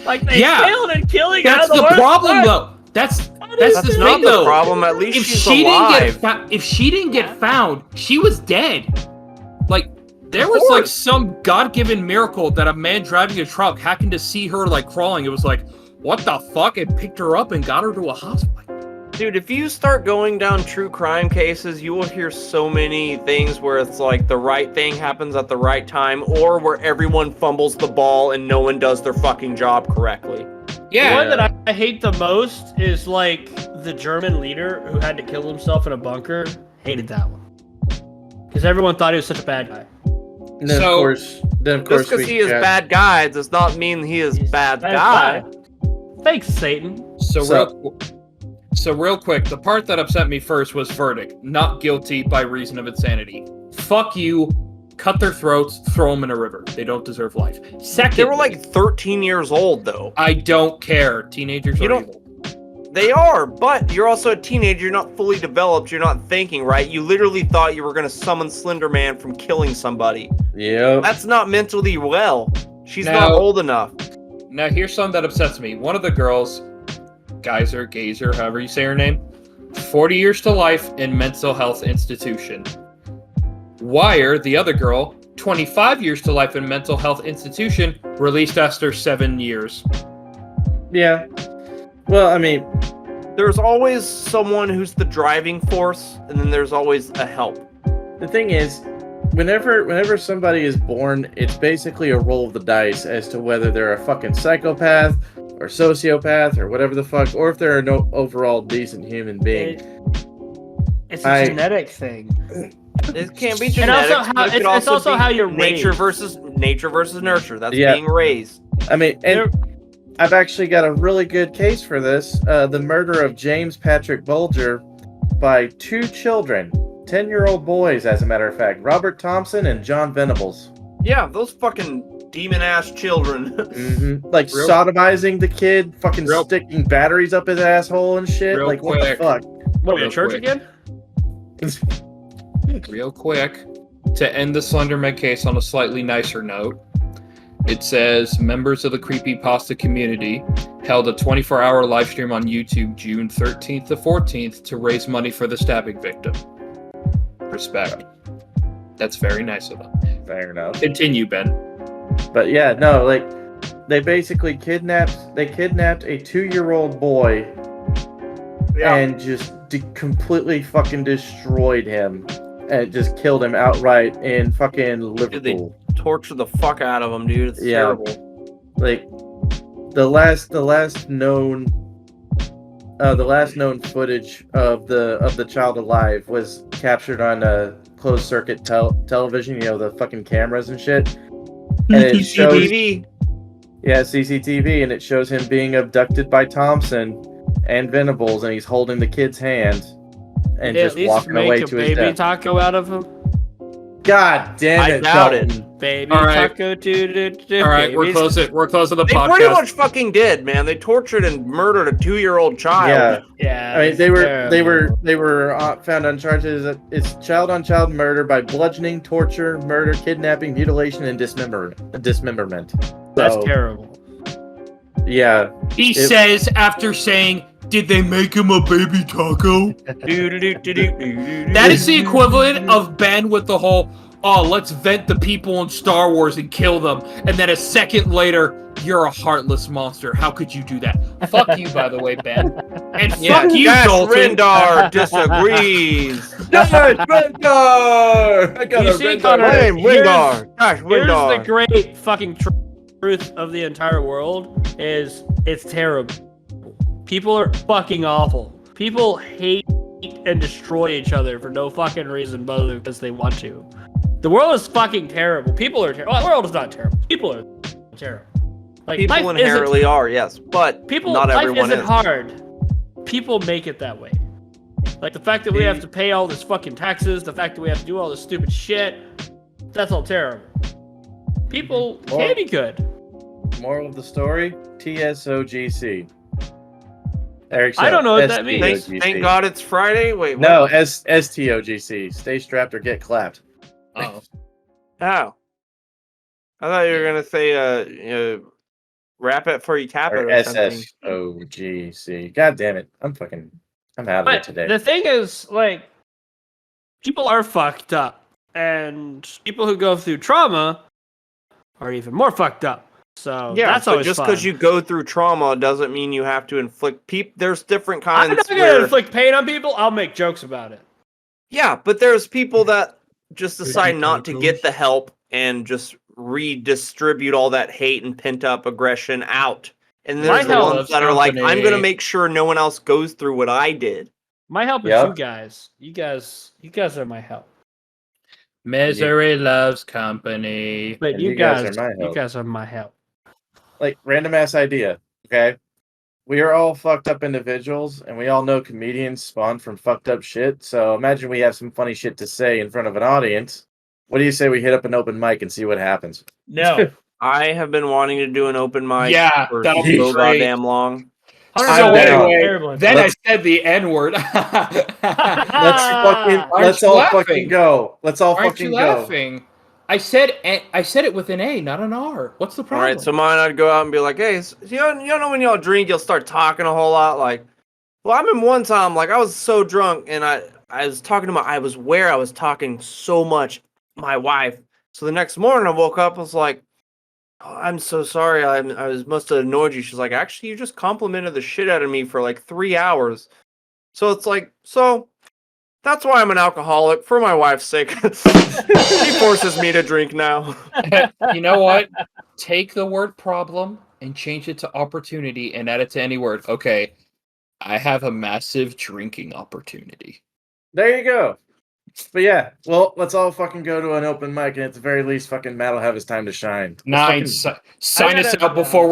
Like they Yeah. failed in killing. That's the problem, though. That's That's the not thing, the though. problem. At least If she's she alive. if she didn't get found, she was dead. Like there was like some God-given miracle that a man driving a truck happened to see her like crawling. It was like, what the fuck? And picked her up and got her to a hospital. Dude, if you start going down true crime cases, you will hear so many things where it's like the right thing happens at the right time, or where everyone fumbles the ball and no one does their fucking job correctly. The Yeah. one that I hate the most is like the German leader who had to kill himself in a bunker. Hated that one because everyone thought he was such a bad guy. And then, So- of course, Just because he is bad guy does not mean he is He's bad bad guy. Thanks, Satan. So real quick, the part that upset me first was verdict. Not guilty by reason of insanity. Fuck you. Cut their throats, throw them in a river. They don't deserve life. Second, They were like 13 years old, though. I don't care. Teenagers You are don't- evil. They are, but you're also a teenager. You're not fully developed. You're not thinking, right? You literally thought you were going to summon Slender Man from killing somebody. Yeah. That's not mentally well. She's Now- not old enough. Now here's something that upsets me. One of the girls, Geyser, however you say her name, 40 years to life in mental health institution. Wire, the other girl, 25 years to life in mental health institution, released after 7 years. Yeah. Well, I mean, There's always someone who's the driving force, and then there's always a help. the thing is, whenever somebody is born, it's basically a roll of the dice as to whether they're a fucking psychopath or sociopath or whatever the fuck, or if they're an overall decent human being. It's a genetic thing. It can't be And genetics. also but it could it's also be how you're nature raised. versus nurture. That's Yeah. being raised. I mean, and I've actually got a really good case for this. The murder of James Patrick Bulger by 2 children, 10-year-old boys, as a matter of fact, Robert Thompson and John Venables. Yeah, those fucking demon-ass children. Like Real- sodomizing the kid, fucking Real- sticking batteries up his asshole and shit. Real Like, what the quick. fuck? What, Real the church quick. again? Real quick, to end the Slenderman case on a slightly nicer note, it says members of the creepypasta community held a 24-hour live stream on YouTube June 13th to 14th to raise money for the stabbing victim. Respect. That's very nice of them. Fair enough. Continue, Ben. But yeah, no, like they basically kidnapped a 2-year-old boy and just completely fucking destroyed him and just killed him outright in fucking Liverpool. Dude, they torture the fuck out of him, dude. It's terrible. Like the last known footage of the child alive was captured on a closed circuit television, the fucking cameras and shit. And it shows CCTV, and it shows him being abducted by Thompson and Venables, and he's holding the kid's hand and just walking away to his death. Baby taco out of him. God damn it! I doubt it. Baby All right. taco. All right, we're closing the They podcast. pretty much fucking did, man. They tortured and murdered a 2-year-old child. Yeah. I mean, they were found on charges. It's child-on-child murder by bludgeoning, torture, murder, kidnapping, mutilation, and dismemberment. That's So, terrible. Yeah. He says after saying, "Did they make him a baby taco?" That is the equivalent of Ben with the whole, "Oh, let's vent the people in Star Wars and kill them," and then a second later, "You're a heartless monster. How could you do that?" Fuck you, by the way, Ben. And fuck you, Dash Dalton. Rendar disagrees. Dash Rendar! I got You a see, Rendar. Connor, Hey, Rendar. Dash Here's the Rendar. great fucking truth of the entire world is it's terrible. People are fucking awful. People hate and destroy each other for no fucking reason but because they want to. The world is fucking terrible. People are terrible. Well, the world is not terrible. People are terrible. Like, People life inherently are, yes, but not life everyone isn't is. hard. People make it that way. Like the fact that we have to pay all this fucking taxes, the fact that we have to do all this stupid shit, that's all terrible. People can be good. Moral of the story: TSOGC. Eric, I don't know what that means. Thank God it's Friday. Wait, No, what? STOGC. Stay strapped or get clapped. Oh. How? I thought you were gonna say wrap it before you tap it Or or something. SSOGC. God damn it! I'm out of it But today. the thing is, like, people are fucked up, and people who go through trauma are even more fucked up. So Yeah, that's but always just fun. because you go through trauma doesn't mean you have to inflict There's different kinds. I'm not gonna where... inflict pain on people. I'll make jokes about it. Yeah, but there's people that just decide not to get the help and just redistribute all that hate and pent up aggression out. And My there's the help ones that are like, I'm gonna make sure no one else goes through what I did. My help is Yep. you guys. You guys are my help. Misery loves company. But And you you guys guys, are my help. you guys are my help. Like, random ass idea. Okay, we are all fucked up individuals, and we all know comedians spawn from fucked up shit. So imagine we have some funny shit to say in front of an audience. What do you say we hit up an open mic and see what happens? No. I have been wanting to do an open mic Yeah, for that'll be so great. goddamn long. So I'm down. anyway, then I said the N-word. Let's all fucking go. Let's all Aren't fucking you go. laughing? I said it with an A, not an R. What's the All problem? right, so mine, I'd go out and be like, hey, you know when y'all drink, you'll start talking a whole lot. Like, well, I remember one time, like, I was so drunk, and I was talking to I was talking so much, my wife. So the next morning, I woke up, I was like, oh, I'm so sorry, must have annoyed you. She's like, actually, you just complimented the shit out of me for like 3 hours. So it's like, that's why I'm an alcoholic, for my wife's sake. She forces me to drink now. You know what? Take the word problem and change it to opportunity and add it to any word. Okay, I have a massive drinking opportunity. There you go. But yeah, well, let's all fucking go to an open mic, and at the very least, fucking Matt will have his time to shine. Nine. Sign us out before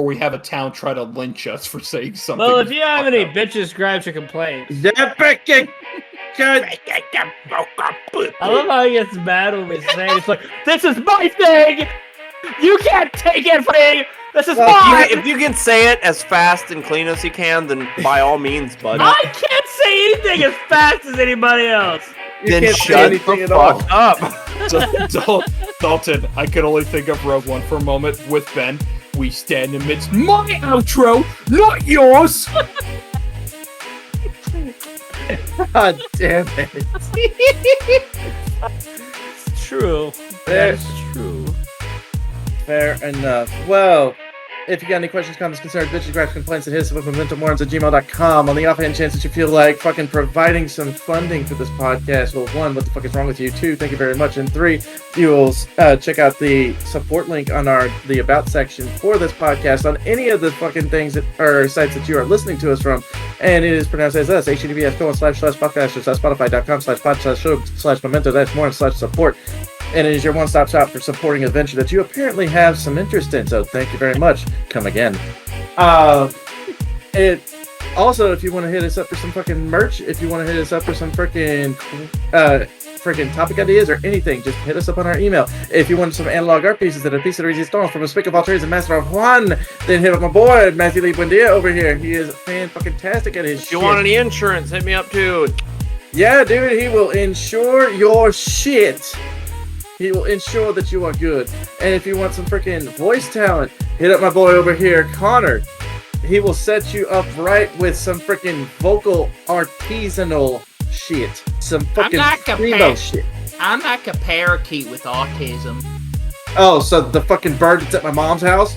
we have a town try to lynch us for saying something. Well, if you have any bitches, gripes, or complaints, I love how he gets mad when we say it. It's like, this is my thing! You can't take it from me! This is mine! If you can say it as fast and clean as you can, then by all means, bud. I can't say anything as fast as anybody else! Then can't say shut anything the at all. fuck up. Dalton, I could only think of Rogue One for a moment with Ben. We stand amidst my outro, not yours! God damn it. It's true. That's true. Fair enough. Well, if you got any questions, comments, concerns, bitches, gripes, complaints, hit us up at momentumwarrants@gmail.com. On the offhand chance that you feel like fucking providing some funding for this podcast, well, 1, what the fuck is wrong with you? 2, thank you very much. And 3, you will check out the support link on the About section for this podcast on any of the fucking things that are sites that you are listening to us from. And it is pronounced as us, https://podcasters/spotify.com/pod/show/memento-more/support. And it is your one-stop shop for supporting a venture that you apparently have some interest in. So thank you very much. Come again. It also, if you want to hit us up for some fucking merch, if you want to hit us up for some freaking topic ideas or anything, just hit us up on our email. If you want some analog art pieces that are piece de resistance from a spick of all trades and master of Juan, then hit up my boy Matthew Lee Buendia over here. He is fan-fucking-tastic at his shit. If you want any insurance, hit me up too. Yeah, dude, he will insure your shit. He will ensure that you are good. And if you want some freaking voice talent, hit up my boy over here, Connor. He will set you up right with some freaking vocal artisanal shit. Some fucking primo shit. I'm like a parakeet with autism. Oh, so the fucking bird that's at my mom's house?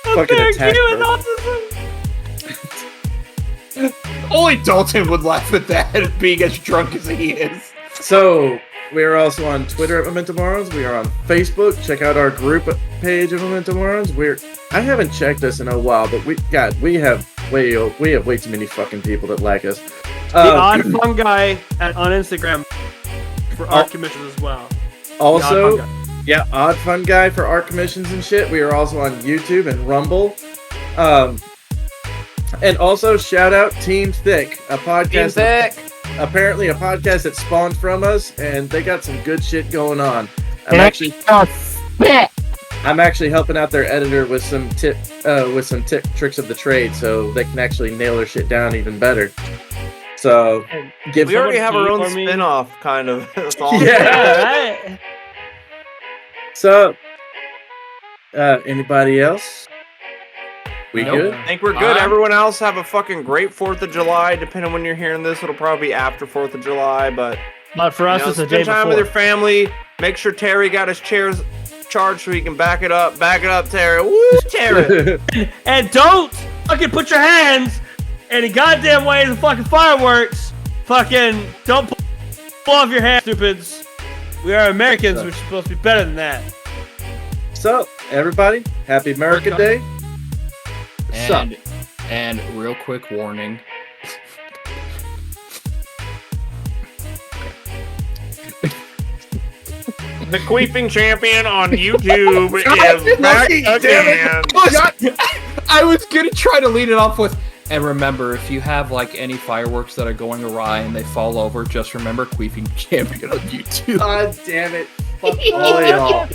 Fucking attack bird. Only Dalton would laugh at that, being as drunk as he is. So, we are also on Twitter at Momentum Morons. We are on Facebook. Check out our group page of Momentum Morons. I haven't checked us in a while, but we have way too many fucking people that like us. The Odd Fun Guy on Instagram for art commissions as well. Also, yeah, Odd Fun Guy for art commissions and shit. We are also on YouTube and Rumble. And also, shout out Team Thick, a podcast. Team Thick. Apparently a podcast that spawned from us, and they got some good shit going on. I'm actually helping out their editor with some tricks of the trade, so they can actually nail their shit down even better. So, we already have our own spin-off, kind of. That's all. Yeah. Right. So, anybody else? We good? I think we're good. Everyone else have a fucking great 4th of July. Depending on when you're hearing this, it'll probably be after 4th of July. But for us, it's a day before. Spend time with your family. Make sure Terry got his chairs charged so he can back it up. Back it up, Terry. Woo, Terry. And don't fucking put your hands any goddamn way in the fucking fireworks. Fucking don't pull off your hands, stupids. We are Americans. We're supposed to be better than that. So, everybody, happy America Day. And real quick warning. The Queefing Champion on YouTube is back again. I was gonna try to lead it off with, and remember, if you have like any fireworks that are going awry and they fall over, just remember Queefing Champion on YouTube. God damn it. Fuck all y'all.